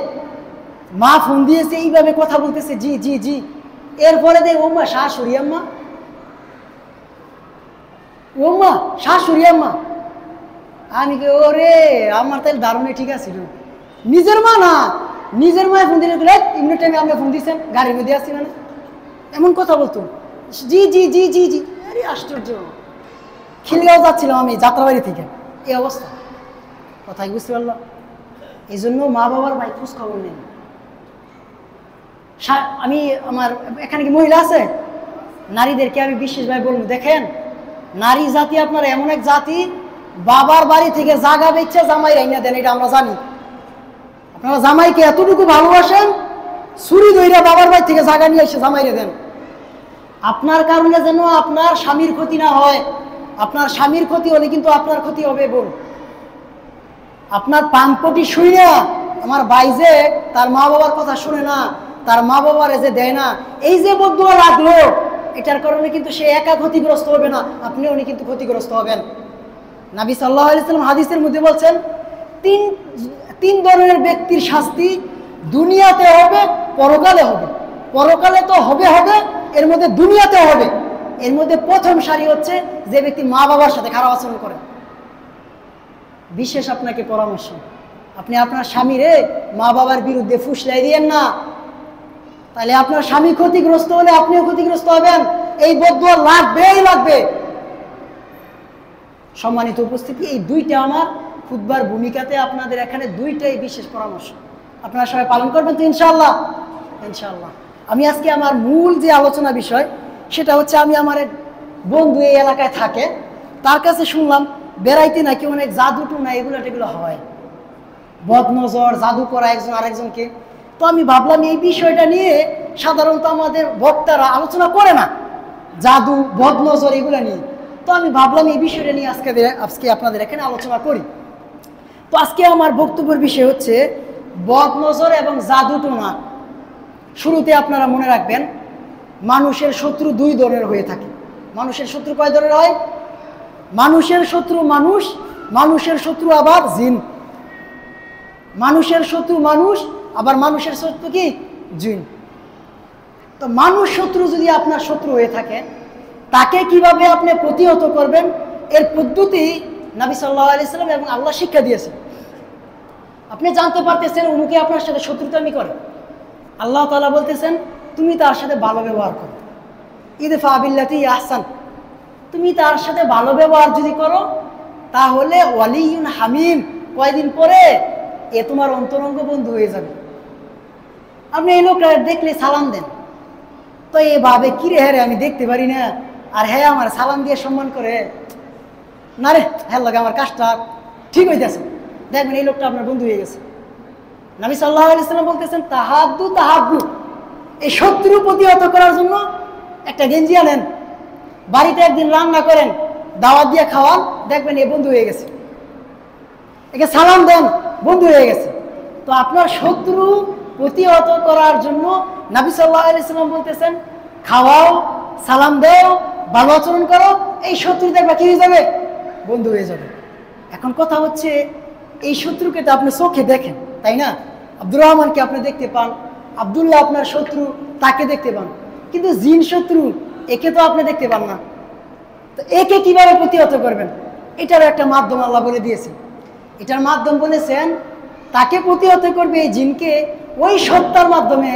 মা ফোন দিয়েছে এইভাবে কথা বলতেছে জি জি জি। এরপরে দেখ ওম্মা শাশুড়ি আম্মা, ওম্মা শাশুড়ি আম্মা। আমি কি ওরে আমার তাহলে দারুণে ঠিক আছে, নিজের মা না, নিজের মায়ের ফোন দিলে এমনি টাইমে আপনি ফোন দিয়েছেন গাড়ির মধ্যে আসছি মানে, এমন কথা বলতো জি জি জি জি জি। আরে আশ্চর্য, খিলগাঁও যাচ্ছিলাম আমি যাত্রাবাড়ি থেকে, এই অবস্থা। কথাই বুঝতে পারলাম। এই জন্য মা বাবার ভাই খোঁজ খবর নেই। আমি আমার এখানে কি মহিলা আছে, নারীদেরকে আমি বিশেষভাবে বলবো, দেখেন নারী জাতি আপনারা এমন এক জাতি, বাবার বাড়ি থেকে জাগা বেচছে জামাই রাইনা দেন, এটা আমরা জানি। আপনারা জামাইকে এতটুকু ভালোবাসেন, ছুরি ধইরা বাবার বাড়ি থেকে জাগা নিয়ে এসে জামাইরে দেন। আপনার কারণে যেন আপনার স্বামীর ক্ষতি না হয়। আপনার স্বামীর ক্ষতি হলে কিন্তু আপনার ক্ষতি হবে বোন। আপনার পানপটি শুই না, আমার ভাই যে তার মা বাবার কথা শুনে না, তার মা বাবার যে দেয় না, এই যে বদুয়া লাগলো, এটার কারণে কিন্তু সে একা ক্ষতিগ্রস্ত হবে না, আপনিও উনি কিন্তু ক্ষতিগ্রস্ত হবেন। নবী সাল্লাল্লাহু আলাইহি ওয়াসাল্লাম হাদিসের মধ্যে বলছেন তিন ধরনের ব্যক্তির শাস্তি দুনিয়াতে হবে, পরকালে হবে। পরকালে তো হবে হবে, এর মধ্যে দুনিয়াতে হবে। এর মধ্যে প্রথম সারি হচ্ছে যে ব্যক্তি মা বাবার সাথে খারাপ আচরণ করে। বিশেষ আপনাকে পরামর্শ, আপনি আপনার স্বামীরে মা বাবার বিরুদ্ধে ফুসলাই দিয়েন না, তাহলে আপনার স্বামী ক্ষতিগ্রস্ত হলে আপনিও ক্ষতিগ্রস্ত হবেন। এই বদুয়া লাগবেই লাগবে। সম্মানিত উপস্থিতি, এই দুইটা আমার খুতবার ভূমিকাতে আপনাদের এখানে দুইটাই বিশেষ পরামর্শ, আপনারা সবাই পালন করবেন তো ইনশাআল্লাহ। ইনশাআল্লাহ আমি আজকে আমার মূল যে আলোচনা বিষয় সেটা হচ্ছে, আমি আমার এক বন্ধু এই এলাকায় থাকে, তার কাছে শুনলাম বেড়াইতে নাকি অনেক জাদু টুনা এগুলো টেগুলো হয়। বদনজর, জাদু করা একজন আরেকজনকে। তো আমি ভাবলাম এই বিষয়টা নিয়ে সাধারণত আমাদের বক্তারা আলোচনা করে না, জাদু বদনজর এগুলো নিয়ে। তো আমি ভাবলাম এই বিষয়টা নিয়ে আজকে আপনাদের এখানে আলোচনা করি। তো আজকে আমার বক্তব্যের বিষয় হচ্ছে বদনজর এবং জাদুটোনা। শুরুতে আপনারা মনে রাখবেন, মানুষের শত্রু দুই ধরনের হয়ে থাকে। মানুষের শত্রু কয় ধরনের হয়? মানুষের শত্রু মানুষ, মানুষের শত্রু আবার জিন। মানুষের শত্রু মানুষ, আবার মানুষের শত্রু কি? জিন। তো মানুষ শত্রু যদি আপনার শত্রু হয়ে থাকে, তাকে কিভাবে আপনি প্রতিহত করবেন এর পদ্ধতি নবী সাল্লাল্লাহু আলাইহি ওয়াসাল্লাম এবং আল্লাহ শিক্ষা দিয়েছেন। আপনি জানতে পারতেছেন উমুকে আপনার সাথে শত্রুতামি করে, আল্লাহ তাআলা বলতেছেন তুমি তার সাথে ভালো ব্যবহার করো। ইদফা বিল্লাতি আহসান, তুমি তার সাথে ভালো ব্যবহার যদি করো তাহলে ওয়ালিয়ুন হামিম, কয়দিন পরে এ তোমার অন্তরঙ্গ বন্ধু হয়ে যাবে। আপনি এই লোকটা দেখলে সালাম দেন, তো এভাবে কি রে, হ্যাঁ রে আমি দেখতে পারি না, আর হ্যাঁ আমার সালাম দিয়ে সম্মান করে, না রে হ্যাঁ লাগে আমার কাজটা ঠিক হইতেছে, দেখবেন এই লোকটা আপনার বন্ধু হয়ে গেছে। নবী সাল্লাল্লাহু আলাইহি ওয়াসাল্লাম বলতেছেন তাহাব্বু, এই শত্রু প্রতিহত করার জন্য একটা গেঞ্জি আনেন, বাড়িতে একদিন রান্না করেন, দাওয়াত দিয়ে খাওয়ান, দেখবেন এ বন্ধু হয়ে গেছে। একে সালাম দেন, বন্ধু হয়ে গেছে। তো আপনার শত্রু প্রতিহত করার জন্য নবী সাল্লাল্লাহু আলাইহি ওয়াসাল্লাম বলতেছেন খাওয়াও, সালাম দাও, ভালো আচরণ করো, এই শত্রু দেখবা কি হয়ে যাবে? বন্ধু হয়ে যাবে। এখন কথা হচ্ছে এই শত্রুকে তো আপনি চোখে দেখেন, তাই না? আব্দুর রহমানকে আপনি দেখতে পান, আব্দুল্লাহ আপনার শত্রু, তাকে দেখতে পান, কিন্তু জিন শত্রু একে তো আপনি দেখতে পান না। তো একে কিভাবে প্রতিহত করবেন? এটার একটা মাধ্যম আল্লাহ বলে দিয়েছে। এটার মাধ্যম বলেছেন তাকে প্রতিহত করবে এই জিনকে ওই সত্তার মাধ্যমে,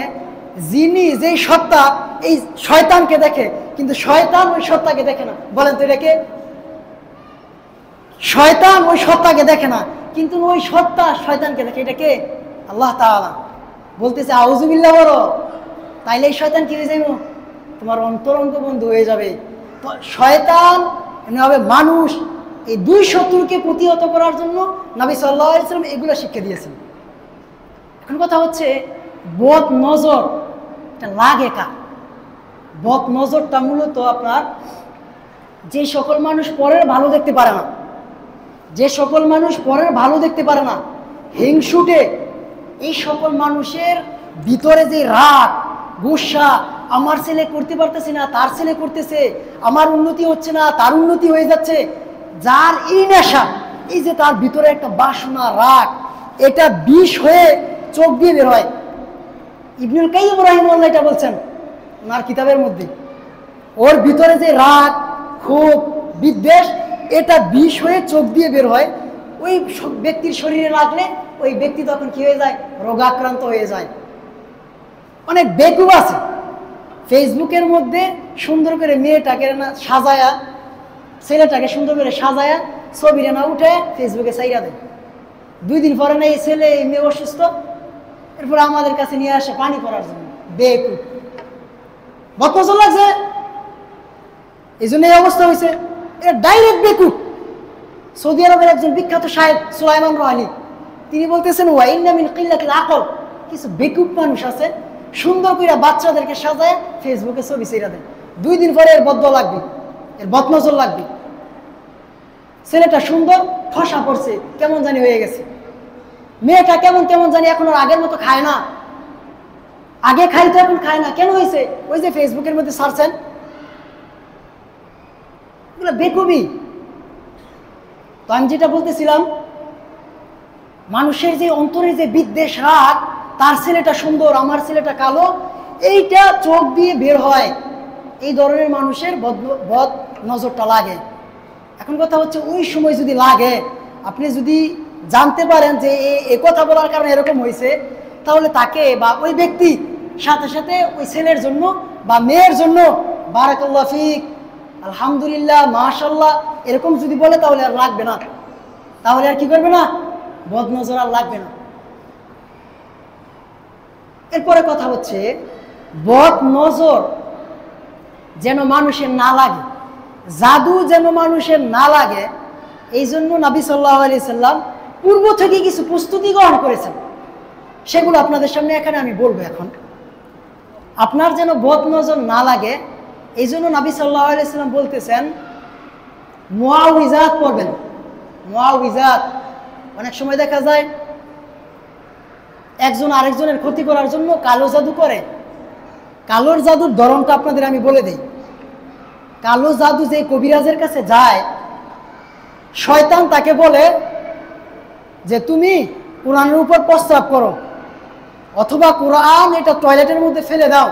যিনি যেই সত্তা এই শয়তানকে দেখে, কিন্তু শয়তান ওই সত্তাকে দেখে না। বলেন তো এটাকে? শয়তান ওই সত্তাকে দেখে না, কিন্তু ওই সত্তা শয়তানকে দেখে। এটাকে আল্লাহ তাআলা বলতেছে আউযুবিল্লাহ বলো, তাইলে এই শয়তান কি হয়ে যাবে? তোমার অন্তরঙ্গ বন্ধু হয়ে যাবে। তো শয়তান এমনি হবে মানুষ, এই দুই শত্রুকে প্রতিহত করার জন্য নবী সাল্লাল্লাহু আলাইহি ওয়াসাল্লাম এগুলো শিক্ষা দিয়েছেন। এখন কথা হচ্ছে বদ নজর এটা লাগে কার? বদ নজরটা মূলত আপনার যে সকল মানুষ পরের ভালো দেখতে পারে না, যে সকল মানুষ পরের ভালো দেখতে পারে না, হিংসুটে, এই সকল মানুষের ভিতরে যে রাগ, গুসা, আমার ছেলে করতে পারতেছে না তার ছেলে করতেছে, আমার উন্নতি হচ্ছে না তার উন্নতি হয়ে যাচ্ছে, যার এই নেশা, এই যে তার ভিতরে একটা বাসনা, রাগ, এটা বিষ হয়ে চোখ দিয়ে বের হয়। ইবনুল কাইয়্যিম রাহিমাহুল্লাহ এটা বলছেন ওনার কিতাবের মধ্যে, ওর ভিতরে যে রাগ, ক্ষোভ, বিদ্বেষ, এটা বিষ হয়ে চোখ দিয়ে বের হয়। ওই ব্যক্তির শরীরে লাগলে ওই ব্যক্তি তখন কি হয়ে যায়? রোগাক্রান্ত হয়ে যায়। অনেক বেকুব আছে ফেসবুকের মধ্যে সুন্দর করে মেয়েটাকে না সাজায়া, ছেলেটাকে সুন্দর করে সাজায়া ছবিটা না উঠে ফেসবুকে ছাইরা দেয়। 2 দিন পরে না এই ছেলে এই মেয়ে অসুস্থ, এরপর আমাদের কাছে নিয়ে আসে পানি পড়ার জন্য। বেকুব, বদনজর লাগছে, এই জন্য এই অবস্থা হয়েছে। এটা ডাইরেক্ট বেকুব। সৌদি আরবের একজন বিখ্যাত শায়েখ সুলাইমান রুহাইলি তিনি বলতেছেন ওয়াইন্না মিন কিল্লাতিল আকল, কিছু বেকুব মানুষ আছে সুন্দর করে বাচ্চাদেরকে সাজায় ফেসবুকে ছবি ছেড়ে দেয়। 2 দিন পরে এর বদদোয়া লাগবে, এর বদনজর লাগবে। ছেলেটা সুন্দর, ফসা পড়ছে, কেমন জানি হয়ে গেছে। মেয়েটা কেমন কেমন জানি, এখন আর আগের মতো খায় না, আগে খাইতো এখন খায় না। কেন হয়েছে? ওই যে ফেসবুকের মধ্যে সার্চেন, এগুলো বেকুবি। তো আমি যেটা বলতেছিলাম, মানুষের যে অন্তরের যে বিদ্বেষ, রাগ, তার ছেলেটা সুন্দর আমার ছেলেটা কালো, এইটা চোখ দিয়ে বের হয়। এই ধরনের মানুষের বদ নজরটা লাগে। এখন কথা হচ্ছে ওই সময় যদি লাগে, আপনি যদি জানতে পারেন যে এ কথা বলার কারণে এরকম হয়েছে, তাহলে তাকে বা ওই ব্যক্তি সাথে সাথে ওই ছেলের জন্য বা মেয়ের জন্য বারাকাল্লাহ ফিক, আলহামদুলিল্লাহ, মাশাল্লাহ এরকম যদি বলে তাহলে আর লাগবে না। তাহলে আর কি করবে না? বদনজর আর লাগবে না। এরপরে কথা হচ্ছে বদনজর যেন মানুষের না লাগে, জাদু যেন মানুষের না লাগে, এই জন্য নবী সাল্লাল্লাহু আলাইহি সাল্লাম পূর্ব থেকে কিছু প্রস্তুতি গ্রহণ করেছেন, সেগুলো আপনাদের সামনে এখানে আমি বলবো। এখন আপনার যেন বদ নজর না লাগে, এই জন্য নবী সাল্লাল্লাহু আলাইহি ওয়াসাল্লাম বলতেছেন মুআউযিজাত পড়বেন। মুআউযিজাত, অনেক সময় দেখা যায় একজন আরেকজনের ক্ষতি করার জন্য কালো জাদু করে। কালোর জাদুর ধরনটা আপনাদের আমি বলে দিই। কালো জাদু যে কবিরাজের কাছে যায়, শয়তান তাকে বলে যে তুমি কোরআনের উপর প্রস্রাব করো, অথবা কোরআন এটা টয়লেটের মধ্যে ফেলে দাও,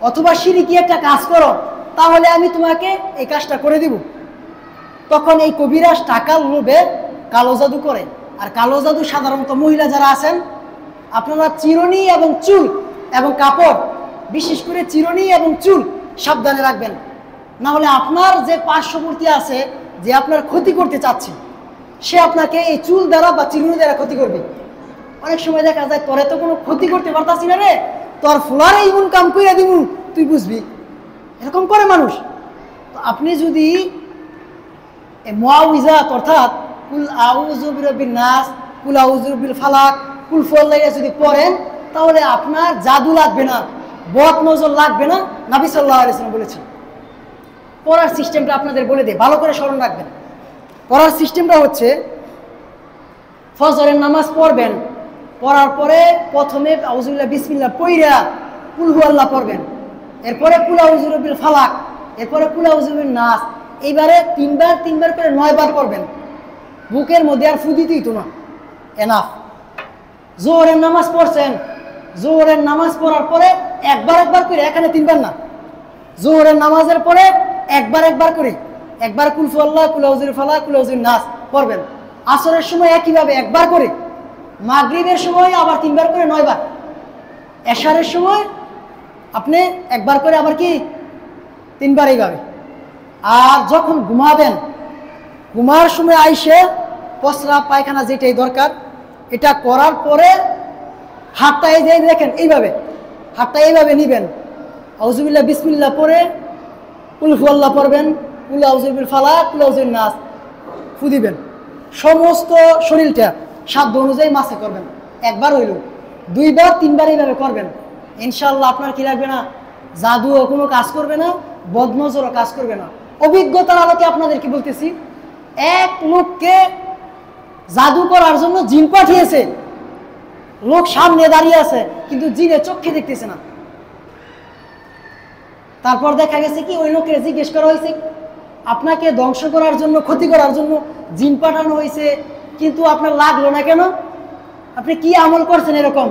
অথবা শিরকি একটা কাজ করো, তাহলে আমি তোমাকে এই কাজটা করে দিব। তখন এই কবিরাজ টাকার লোভে কালো জাদু করে। আর কালো জাদু সাধারণত মহিলা যারা আছেন, আপনারা চিরুনি এবং চুল এবং কাপড়, বিশেষ করে চিরুনি এবং চুল সাবধানে রাখবেন, না হলে আপনার যে পার্শ্ববর্তী আছে, যে আপনার ক্ষতি করতে চাচ্ছে, সে আপনাকে এই চুল দ্বারা বা চিরুনি দ্বারা ক্ষতি করবে। অনেক সময় দেখা যায় তোরে তো কোনো ক্ষতি করতে পারতাছি না রে, তোর ফুলার এইমন কাম কইরা দিব তুই বুঝবি, এরকম করে মানুষ। তো আপনি যদি মুআউযিজাত অর্থাৎ কুল আউযু বিরাব্বিন নাস, কুল আউযু বিল ফালাক, কুল ফলাইয়া যদি পড়েন, তাহলে আপনার জাদু লাগবে না, বদ নজর লাগবে না। নবী সাল্লাল্লাহু আলাইহি ওয়াসাল্লাম বলেছেন। পড়ার সিস্টেমটা আপনাদের বলে দেই, ভালো করে স্মরণ রাখবেন। পড়ার সিস্টেমটা হচ্ছে, ফজরের নামাজ পড়বেন, পড়ার পরে প্রথমে আউযুবিল্লাহ বিসমিল্লাহ পইরা কুল হুয়াল্লাহ পড়বেন, এরপরে কুল আউযু বিল ফালাক, এরপরে কুল আউযু বিন নাস। এইবারে তিনবার করে 9 বার করবেন। বুকের মধ্যে আর ফু দিতেই তো না, এনাফ। জোহরের নামাজ পড়ছেন, জোহরের নামাজ পড়ার পরে একবার করে, এখানে 3 বার না, জোহরের নামাজের পরে একবার করে, একবার কুল হুয়াল্লাহ, কুল আউযু বিল ফালাক, কুল আউযু বিন নাস পড়বেন। আসরের সময় একইভাবে একবার করে, মাগরিবের সময় আবার 3 বার করে 9 বার, এশারের সময় আপনি একবার করে আবার কি 3 বার এইভাবে। আর যখন ঘুমাবেন, ঘুমার সময় আইসে প্রস্রাব পায়খানা যেটাই দরকার, এটা করার পরে হাতটা এই যে দেখেন এইভাবে, হাতটা এইভাবে নিবেন, আউযুবিল্লাহ বিসমিল্লাহ পড়ে কুল হুয়াল্লাহ পড়বেন, কুল আউযু বিল ফালাক, কুল আউযু বিন নাস ফু দিবেন। সমস্ত শরীরটা সাধ্য অনুযায়ী মাসে করবেন। একবার হইল, 2 বার 3 বার এইভাবে করবেন। ইনশাআল্লাহ আপনার কি লাগবে না, জাদুও কোনো কাজ করবে না, বদনজরও কাজ করবে না। অভিজ্ঞতার আলোকে আপনাদেরকে বলতেছি, এক লোককে জাদু করার জন্য জিন পাঠিয়েছে। লোক সামনে দাঁড়িয়ে আছে, কিন্তু জিনে চোখে দেখতেছে না। তারপর দেখা গেছে কি, ওই লোকের জিজ্ঞেস করা হয়েছে, আপনাকে ধ্বংস করার জন্য, ক্ষতি করার জন্য জিন পাঠানো হয়েছে, কিন্তু আপনার লাগলো না কেন? আপনি কি আমল করছেন এরকম?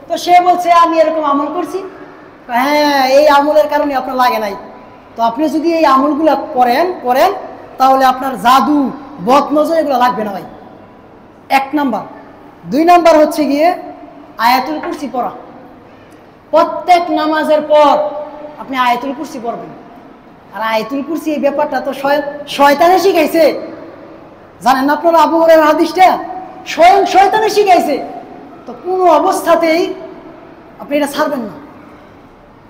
তো সে বলছে আমি এরকম আমল করছি। হ্যাঁ, এই আমলের কারণে আপনার লাগে নাই। তো আপনি যদি এই আমলগুলো করেন তাহলে আপনার জাদু, বদনজর এগুলো লাগবে না ভাই। 1 নাম্বার। 2 নাম্বার হচ্ছে গিয়ে আয়াতুল কুরসি পড়া। প্রত্যেক নামাজের পর আপনি আয়াতুল কুরসি পড়বেন। আর আয়াতুল কুরসি এই ব্যাপারটা তো শয়তানে শিখাইছে, জানেন না আপনারা? আবু হুরায়রার হাদিসটা স্বয়ং শয়তানে শিখাইছে। তো কোনো অবস্থাতেই আপনি এটা ছাড়বেন না।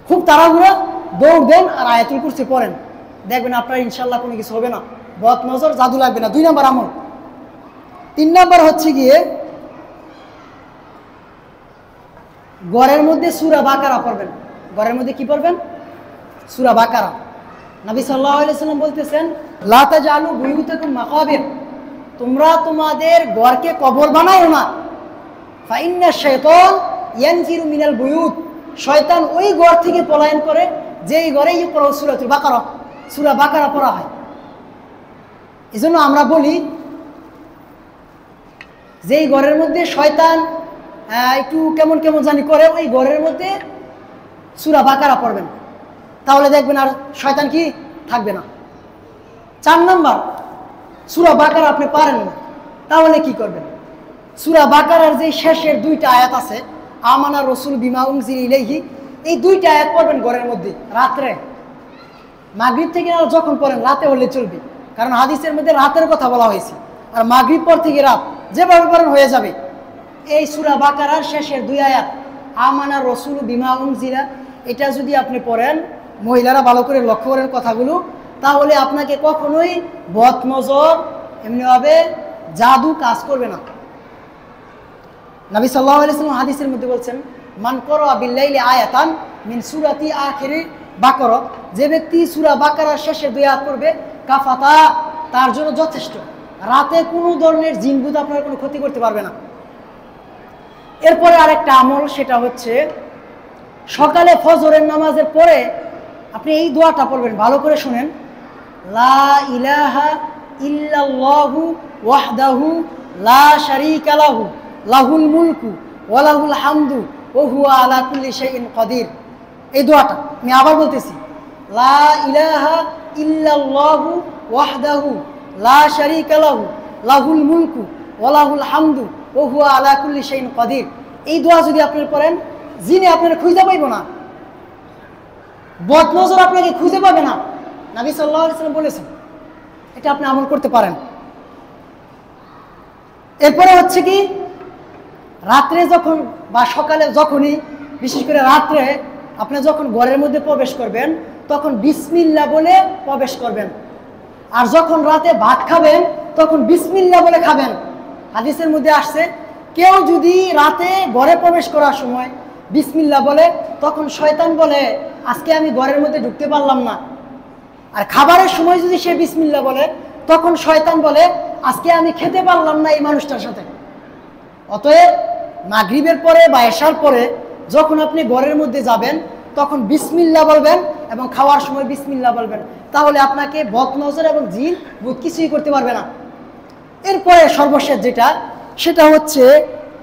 খুব তাড়াহুড়া দৌড় দেন আর আয়াতুল কুরসি পড়েন, দেখবেন আপনার ইনশাল্লাহ কোনো কিছু হবে না, বদ নজর, জাদু লাগবে না। 2 নাম্বার আমল। 3 নাম্বার হচ্ছে গিয়ে ঘরের মধ্যে সূরা বাকারা পড়বেন। ঘরের মধ্যে কি পড়বেন? সূরা বাকারা। নবী সাল্লাল্লাহু আলাইহি ওয়াসাল্লাম বলতেছেন, লা তাজআলু বুয়ুতাকুম মাকাবির, তোমরা তোমাদের ঘরকে কবর বানাও না। ফা ইন্না শাইতান ইয়ানফিরু মিনাল বুয়ুত, শয়তান ওই ঘর থেকে পলায়ন করে যেই ঘরে সূরাতুল বাকারা, সূরা বাকারা পড়া হয়। এজন্য আমরা বলি, যেই ঘরের মধ্যে শয়তান একটু কেমন জানি করে, ওই ঘরের মধ্যে সূরা বাকারা পড়বেন, তাহলে দেখবেন আর শয়তান কি থাকবে না। 4 নাম্বার, সূরা বাকারা আপনি পারেন না, তাহলে কি করবেন? সূরা বাকারার যে শেষের 2টা আয়াত আছে, আমানা রাসূল বিমা উনজিলা ইলাইহি, এই 2টা আয়াত পড়বেন ঘরের মধ্যে রাত্রে। মাগরিব থেকে আর যখন পড়েন, রাতে হলে চলবে, কারণ হাদিসের মধ্যে রাতের কথা বলা হয়েছে। আর মাগরিব পর থেকে রাত যেভাবে পড়েন হয়ে যাবে। এই সূরা বাকারার শেষের 2 আয়াত, আমানা রাসূল বিমা উনজিলা, এটা যদি আপনি পড়েন, মহিলারা ভালো করে লক্ষ্য করেন কথাগুলো, তাহলে আপনাকে কখনোই বদ নজর, এমনিভাবে জাদু কাজ করবে না। নবী সাল্লাল্লাহু আলাইহি ওয়াসাল্লাম হাদিসের মধ্যে বলছেন, মান ক্বারা বিল-লাইলি আয়াতান মিন সূরাতি আখিরি বাকারা, যে ব্যক্তি সূরা বাকারার শেষে 2 আয়াত পড়বে, কাফাতা, তার জন্য যথেষ্ট। রাতে কোনো ধরনের জিনভূত আপনার কোনো ক্ষতি করতে পারবে না। এরপরে আরেকটা আমল, সেটা হচ্ছে সকালে ফজরের নামাজের পরে আপনি এই দোয়াটা পড়বেন, ভালো করে শুনেন। লা ইলাহা ইল্লাল্লাহু ওয়াহদাহু লা শারীকা লাহু লাহুল মুলকু ওয়া লাহুল হামদু ওয়া হুয়া আলা কুল্লি শাইইন কাদির। এই দোয়াটা আমি আবার বলতেছি, লা ইলাহা ইল্লাল্লাহু ওয়াহদাহু লা শারীকা লাহু লাহুল মুলকু ওয়া লাহুল হামদু ওয়া হুয়া আলা কুল্লি শাইইন কাদির। এই দোয়া যদি আপনি পড়েন, জিনে আপনারা খুঁজে পাইব না, বদনজর আপনাকে খুঁজে পাবে না। নবী সাল্লাল্লাহু আলাইহি ওয়াসাল্লাম বলেছেন, এটা আপনি আমল করতে পারেন। এরপরে হচ্ছে কি, রাত্রে যখন বা সকালে যখনই, বিশেষ করে রাত্রে আপনি যখন ঘরের মধ্যে প্রবেশ করবেন, তখন বিসমিল্লাহ বলে প্রবেশ করবেন। আর যখন রাতে ভাত খাবেন, তখন বিসমিল্লাহ বলে খাবেন। হাদিসের মধ্যে আসছে, কেউ যদি রাতে ঘরে প্রবেশ করার সময় বিসমিল্লাহ বলে, তখন শয়তান বলে আজকে আমি ঘরের মধ্যে ঢুকতে পারলাম না। আর খাবারের সময় যদি সে বিসমিল্লাহ বলে, তখন শয়তান বলে আজকে আমি খেতে পারলাম না এই মানুষটার সাথে। অতএব মাগরিবের পরে বা এশার পরে যখন আপনি ঘরের মধ্যে যাবেন, তখন বিসমিল্লাহ বলবেন এবং খাওয়ার সময় বিসমিল্লাহ বলবেন। তাহলে আপনাকে বদনজর এবং জিন ভূত কিছুই করতে পারবে না। এরপরে সর্বশেষ যেটা, সেটা হচ্ছে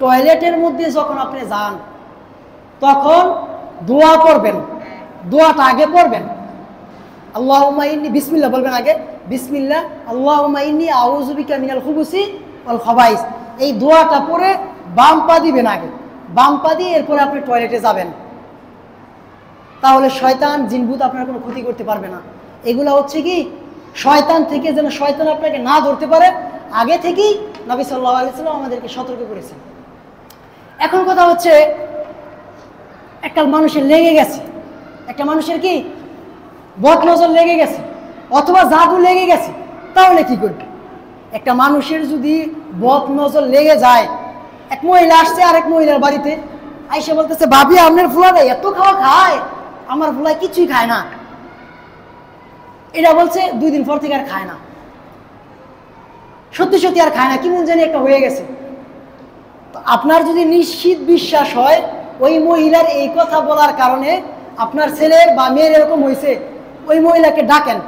টয়লেটের মধ্যে যখন আপনি যান, তখন দোয়া পড়বেন। দোয়াটা আগে পড়বেন, আল্লাহুম্মা ইন্নী, বিসমিল্লাহ বলবেন আগে, বিসমিল্লাহ আল্লাহুম্মা ইন্নী আউযু বিকা মিনাল খুবুসি ওয়াল খাবাইস। এই দোয়াটা পড়ে বাম পা দিবেন আগে, বাম পা দিয়ে এরপরে আপনি টয়লেটে যাবেন। তাহলে শয়তান জিনভূত আপনার কোনো ক্ষতি করতে পারবে না। এগুলো হচ্ছে কি, শয়তান থেকে যেন শয়তান আপনাকে না ধরতে পারে, আগে থেকেই নবী সাল্লাল্লাহু আলাইহি ওয়াসাল্লাম আমাদেরকে সতর্ক করেছেন। এখন কথা হচ্ছে, একটা মানুষের লেগে গেছে, একটা মানুষের কি বদনজর লেগে গেছে অথবা জাদু লেগে গেছে, তাহলে কি করবে? একটা মানুষের যদি বদনজর লেগে যায়, এক মহিলা আসছে আরেক মহিলার বাড়িতে, আইসা বলতেছে, ভাবি আপনার ফুলাটা এত খাওয়া খায়, আমার ফুলায় কিছুই খায় না। এটা বলছে 2 দিন পর থেকে আর খায় না, সত্যি সত্যি আর খায় না, কেমন জানি একটা হয়ে গেছে। তো আপনার যদি নিশ্চিত বিশ্বাস হয় ওই মহিলার এই কথা বলার কারণে আপনার ছেলের বা মেয়ের এরকম হয়েছে, ওই মহিলাকে ডাকেন,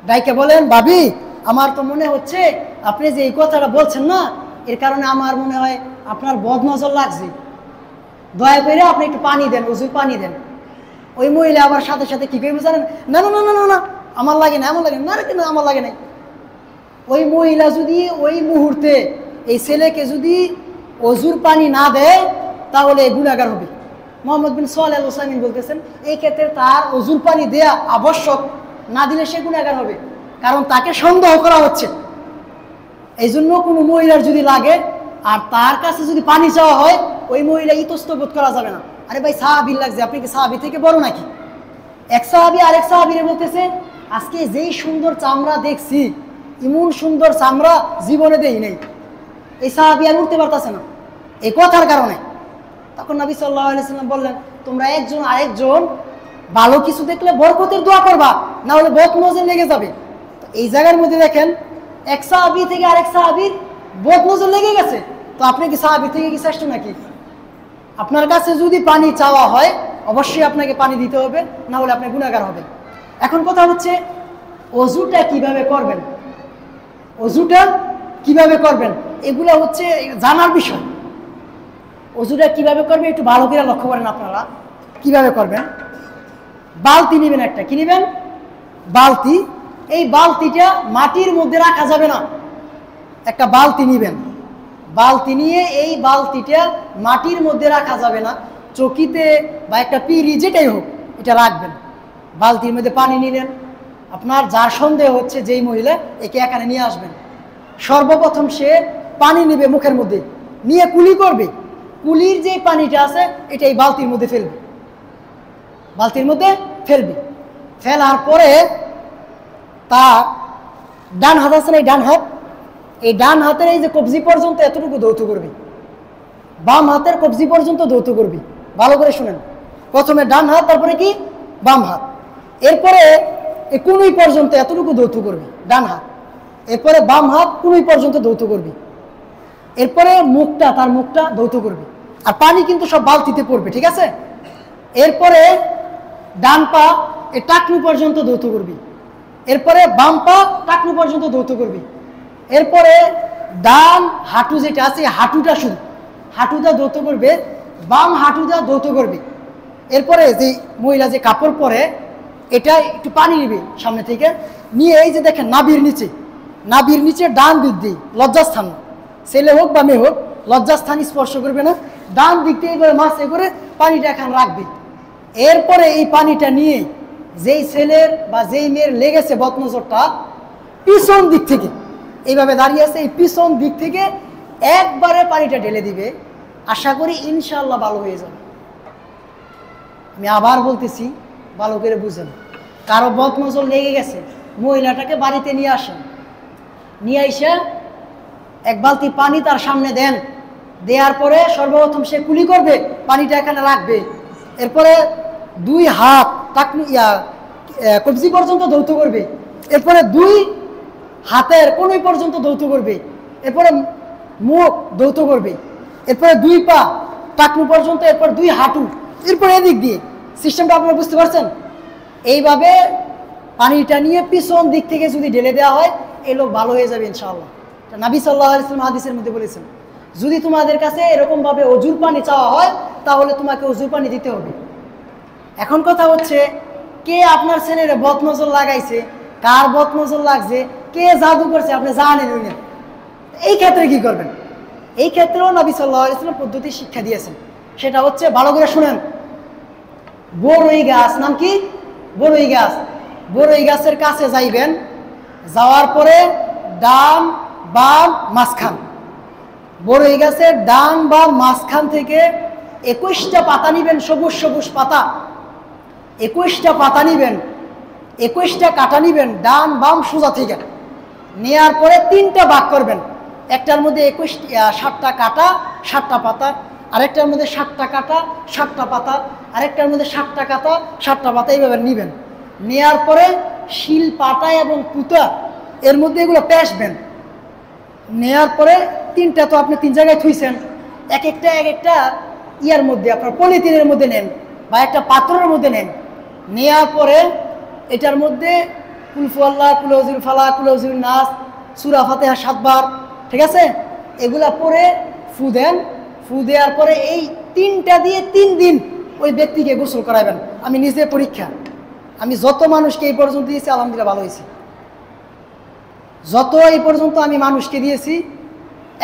ডাইকে বলেন, ভাবি আমার তো মনে হচ্ছে আপনি যে এই কথাটা বলছেন না, এর কারণে আমার মনে হয় আপনার বদনজর লাগছে, দয়া করে আপনি একটু পানি দেন, ওজুর পানি দেন। ওই মহিলা আবার সাথে সাথে কি করবে জানেন? না না না না না, আমার লাগে না, আমার লাগে না, না আমার লাগে নাই। ওই মহিলা যদি ওই মুহূর্তে এই ছেলেকে যদি ওজুর পানি না দেয়, তাহলে গুনাহগার হবে। মোহাম্মদ বিন সালেহ আল উসাইমিন বলতেছেন, এই ক্ষেত্রে তার ওজুর পানি দেয়া আবশ্যক, না দিলে সে গুনাহগার হবে, কারণ তাকে সন্দেহ করা হচ্ছে। এই জন্য কোনো মহিলার যদি লাগে আর তার কাছে যদি পানি চাওয়া হয়, ওই মহিলা ইতস্তত বোধ করা যাবে না। আরে ভাই সাহাবীর লাগছে, আপনি কি সাহাবী থেকে বড় নাকি? এক সাহাবী আরেক সাহাবীরে বলতেছে, আজকে যেই সুন্দর চামড়া দেখছি, এমন সুন্দর চামড়া জীবনে দেই নেই। এই সাহাবী আর উঠতে পারতেছে না এই কথার কারণে। তখন নবী সাল্লাল্লাহু আলাইহি ওয়াসাল্লাম বললেন, তোমরা একজন আরেকজন ভালো কিছু দেখলে বরকতের দোয়া করবা, না হলে বদনজর লেগে যাবে। তো এই জায়গার মধ্যে দেখেন, এক সাহাবী থেকে আরেক সাহাবীর বদনজর লেগে গেছে। তো আপনি কি সাহাবী থেকে কি শ্রেষ্ঠ নাকি? আপনার কাছে যদি পানি চাওয়া হয়, অবশ্যই আপনাকে পানি দিতে হবে, না হলে আপনি গুনাহগার হবেন। এখন কথা হচ্ছে, ওযুটা কিভাবে করবেন, ওযুটা কিভাবে করবেন, এগুলো হচ্ছে জানার বিষয়। ওযুটা কিভাবে করবে একটু ভালো করে লক্ষ্য করেন আপনারা। কিভাবে করবেন? বালতি নেবেন একটা, কি নেবেন? বালতি। এই বালতিটা মাটির মধ্যে রাখা যাবে না। একটা বালতি নেবেন, বালতি নিয়ে এই বালতিটা মাটির মধ্যে রাখা যাবে না, চকিতে বা একটা পিঁড়ি যেটাই হোক এটা রাখবেন। বালতির মধ্যে পানি নিলেন, আপনার যার সন্দেহ হচ্ছে যেই মহিলা, একে এখানে নিয়ে আসবেন। সর্বপ্রথম সে পানি নেবে মুখের মধ্যে, নিয়ে কুলি করবে। কুলির যে পানিটা আছে এটা এই বালতির মধ্যে ফেলবে, বালতির মধ্যে ফেলবে। ফেলার পরে তার ডান হাত আছে না, এই ডান হাত, এই ডান হাতের এই যে কবজি পর্যন্ত এতটুকু ধৌত করবে। বাম হাতের কবজি পর্যন্ত ধৌত করবি। ভালো করে শুনেন, প্রথমে ডান হাত, তারপরে কি বাম হাত, এরপরে এই কুনুই পর্যন্ত এতটুকু ধৌত করবি ডান হাত, এরপরে বাম হাত কুনুই পর্যন্ত ধৌত করবি, এরপরে মুখটা, তার মুখটা ধৌত করবি। আর পানি কিন্তু সব বালতিতে পড়বে, ঠিক আছে? এরপরে ডান পা এই টাকনু পর্যন্ত ধৌত করবি, এরপরে বাম পা টাকনু পর্যন্ত ধৌত করবি, এরপরে ডান হাঁটু যেটা আছে হাঁটুটা, শুধু হাঁটুটা ধৌত করবে, বাম হাঁটুটা ধৌত করবে। এরপরে যে মহিলা যে কাপড় পরে এটা একটু পানি নিবে সামনে থেকে নিয়ে, এই যে দেখেন নাভির নিচে ডান দিক দিয়ে, লজ্জাস্থান না, ছেলে হোক বা মেয়ে হোক, লজ্জাস্থান স্পর্শ করবে না, ডান দিক দিয়ে করে মাছে করে পানিটা এখানে রাখবে। এরপরে এই পানিটা নিয়ে যেই ছেলের বা যেই মেয়ের লেগেছে বদনজরটা, পিছন দিক থেকে এইভাবে দাঁড়িয়ে আছে, এই পিছন দিক থেকে একবারে পানিটা ঢেলে দিবে। আশা করি ইনশাআল্লাহ ভালো হয়ে যাবে। আমি আবার বলতেছি, ভালো করে বুঝেন। কারো বদনজর লেগে গেছে, মহিলাটাকে বাড়িতে নিয়ে আসেন, নিয়ে এসে এক বালতি পানি তার সামনে দেন, দেওয়ার পরে সর্বপ্রথম সে কুলি করবে, পানিটা এখানে রাখবে, এরপরে দুই হাত কবজি পর্যন্ত ধৌত করবে, এরপরে দুই হাতের কোনই পর্যন্ত ধৌত করবে, এরপরে মুখ ধৌত করবে, এরপরে দুই পা টাকনু পর্যন্ত, এরপর দুই হাঁটু, এরপরে এদিক দিয়ে। সিস্টেমটা আপনারা বুঝতে পারছেন? এইভাবে পানিটা নিয়ে পিছন দিক থেকে যদি ঢেলে দেওয়া হয়, এই লোক ভালো হয়ে যাবে ইনশাআল্লাহ। নবী সাল্লাল্লাহু আলাইহি ওয়াসাল্লাম হাদিসের মধ্যে বলেছেন, যদি তোমাদের কাছে এরকমভাবে অজুর পানি চাওয়া হয়, তাহলে তোমাকে অজুর পানি দিতে হবে। এখন কথা হচ্ছে, কে আপনার ছেলের বদনজর লাগাইছে, কার বদনজর লাগছে, কে জাদু করছে, আপনি জানেন না। এই ক্ষেত্রে কি করবেন? এই ক্ষেত্রেও নবী সাল্লাল্লাহু আলাইহি ওয়াসাল্লাম পদ্ধতি শিক্ষা দিয়েছেন। সেটা হচ্ছে, ভালো করে শুনেন, বড়ই গাছ, নাম কি? বড়ই গাছ। বড়ই গাছের কাছে যাইবেন, যাওয়ার পরে ডান বাম মাঝখান, বড়ই গাছের ডান বাম মাঝখান থেকে 21টা পাতা নিবেন, সবুজ সবুজ পাতা, 21টা পাতা নিবেন, 21টা কাটা নিবেন, ডান বাম সোজা থেকে নেওয়ার পরে 3টা ভাগ করবেন। একটার মধ্যে 7টা কাটা 7টা পাতা, আরেকটার মধ্যে 7টা কাটা 7টা পাতা, আরেকটার মধ্যে 7টা কাটা 7টা পাতা, এইভাবে নিবেন। নেওয়ার পরে শিল পাটা এবং কুতা এর মধ্যে এগুলো পেশবেন। নেওয়ার পরে 3টা তো আপনি 3 জায়গায় থুইছেন, এক একটা ইয়ার মধ্যে, আপনার পলিথিনের মধ্যে নেন বা একটা পাত্রের মধ্যে নেন। নেওয়ার পরে এটার মধ্যে কুলফু আল্লাহ, কুলউজুল ফালাক, কুলউজুল নাস, সূরা ফাতিহা 7 বার, ঠিক আছে? এগুলা পরে ফু দেন। ফু দেওয়ার পরে এই 3টা দিয়ে 3 দিন ওই ব্যক্তিকে গোসল করাবেন। আমি নিজে পরীক্ষা, আমি যত মানুষকে এই পর্যন্ত দিয়েছি আলহামদুলিল্লাহ ভালো হয়েছে। যত এই পর্যন্ত আমি মানুষকে দিয়েছি,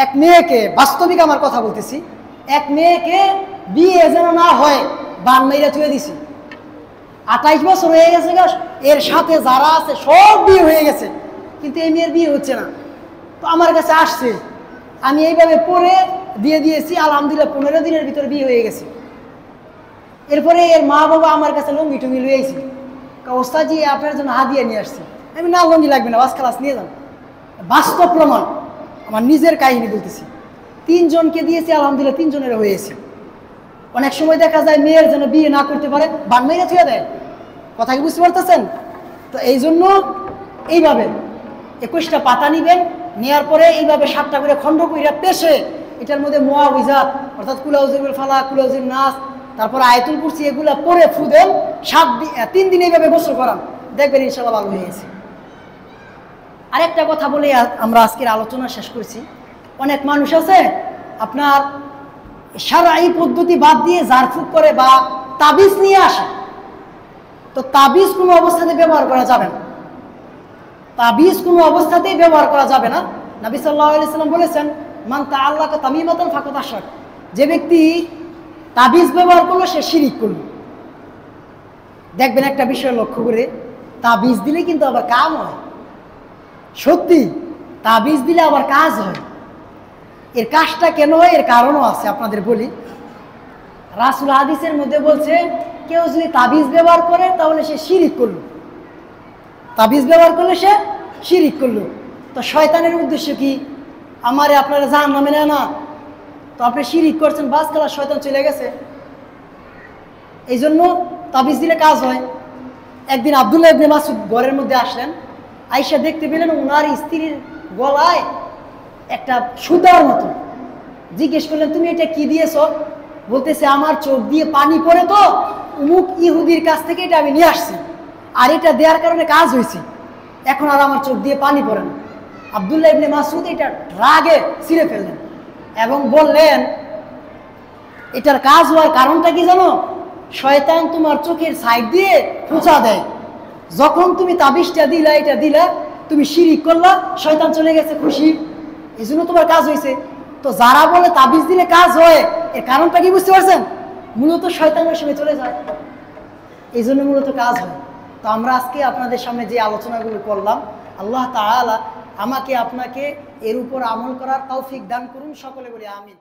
এক মেয়েকে, বাস্তবিক আমার কথা বলতেছি, এক মেয়েকে বিয়ে যেন না হয় বান মাইরা থুয়ে দিছি। 28 বছর হয়ে গেছে, এর সাথে যারা আছে সব বিয়ে হয়ে গেছে, কিন্তু এই মেয়ের বিয়ে হচ্ছে না। তো আমার কাছে আসছে, আমি এইভাবে পরে দিয়ে দিয়েছি, আলহামদুলিল্লাহ 15 দিনের ভিতরে বিয়ে হয়ে গেছে। এরপরে এর মা বাবা আমার কাছে লঙ্গি টঙ্গি লুয়ে আইছি, ওস্তাদজি আপনার জন্য হাদিয়া নিয়ে আসছি। আমি, না লঙ্গি লাগবে না, বাস খালাস নিয়ে যান। বাস্তব প্রমাণ, আমার নিজের কাহিনী বলতেছি। 3 জনকে দিয়েছি, আলহামদুলিল্লাহ 3 জনের হয়েছে। অনেক সময় দেখা যায় মেয়ের যেন বিয়ে না করতে পারে, বান মেরে থুয়ে দেয়। কথা কি বুঝতে পারতেছেন? তো এই জন্য এইভাবে 21টা পাতা নিবেন, নেওয়ার পরে এইভাবে 7টা করে খণ্ড কইরা পেশে এটার মধ্যে মুআউযিজাত অর্থাৎ কুলউজুল ফালাক, কুলউজুল নাস, তারপরে আয়াতুল কুরসি এগুলা পরে ফু দেন। 3 দিন এইভাবে গোসল করান, দেখবেন ইনশাআল্লাহ ভালো হয়ে গেছে। আরেকটা কথা বলে আমরা আজকের আলোচনা শেষ করছি। অনেক মানুষ আছে আপনার শারঈ পদ্ধতি বাদ দিয়ে ঝাড়ফুঁক করে বা তাবিজ নিয়ে আসে। তো তাবিজ কোনো অবস্থাতে ব্যবহার করা যাবে না, তাবিজ কোনো অবস্থাতেই ব্যবহার করা যাবে না। নবী সাল্লাল্লাহু আলাইহি ওয়াসাল্লাম বলেছেন, মান তাআল্লাকা তামিমাতান ফাকাদ আশরাক, যে ব্যক্তি তাবিজ ব্যবহার করলো সে শিরিক করলো। দেখবেন একটা বিষয় লক্ষ্য করে, তাবিজ দিলে কিন্তু আবার কাম হয়। সত্যি তাবিজ দিলে আবার কাজ হয়। এর কাজটা কেন হয়, এর কারণও আছে, আপনাদের বলি। রাসূল হাদিসের মধ্যে বলছে, কেউ যদি তাবিজ ব্যবহার করে তাহলে সে শিরিক করলো, তাবিজ ব্যবহার করলে সে শিরিক করলো। তো শয়তানের উদ্দেশ্য কি? আমারে আপনারা জাহান্নামে নেয় না, তো আপনি শিরিক করছেন, বাস খেলা, শয়তান চলে গেছে। এই জন্য তাবিজ দিলে কাজ হয়। একদিন আব্দুল্লাহ ইবনে মাসউদ ঘরের মধ্যে আসলেন, আয়েশা দেখতে পেলেন ওনার স্ত্রীর গলায় একটা সুতার মতো। জিজ্ঞেস করলেন, তুমি এটা কি দিয়েছ? বলতেছে, আমার চোখ দিয়ে পানি পড়ে তো অমুক ইহুদির কাছ থেকে এটা আমি নিয়ে আসছি, আর এটা দেওয়ার কারণে কাজ হয়েছে, এখন আর আমার চোখ দিয়ে পানি পড়ে না। আব্দুল্লাহ ইবনে মাসউদ এটা রাগে ছিঁড়ে ফেললেন এবং বললেন, এটার কাজ হওয়ার কারণটা কি জানো? শয়তান তোমার চোখের সাইড দিয়ে খোঁচা দেয়। যখন তুমি তাবিজটা দিলা, এটা দিলা, তুমি শিরিক করলা, শয়তান চলে গেছে খুশি, এই জন্য তোমার কাজ হয়েছে। তো যারা বলে তাবিজ দিলে কাজ হয়, এর কারণটা কি বুঝতে পারছেন? মূলত শয়তানের সঙ্গে চলে যায়, এই জন্য মূলত কাজ হয়। তো আমরা আজকে আপনাদের সামনে যে আলোচনাগুলো করলাম, আল্লাহ তাআলা আমাকে আপনাকে এর উপর আমল করার তৌফিক দান করুন। সকলে বলি আমিন।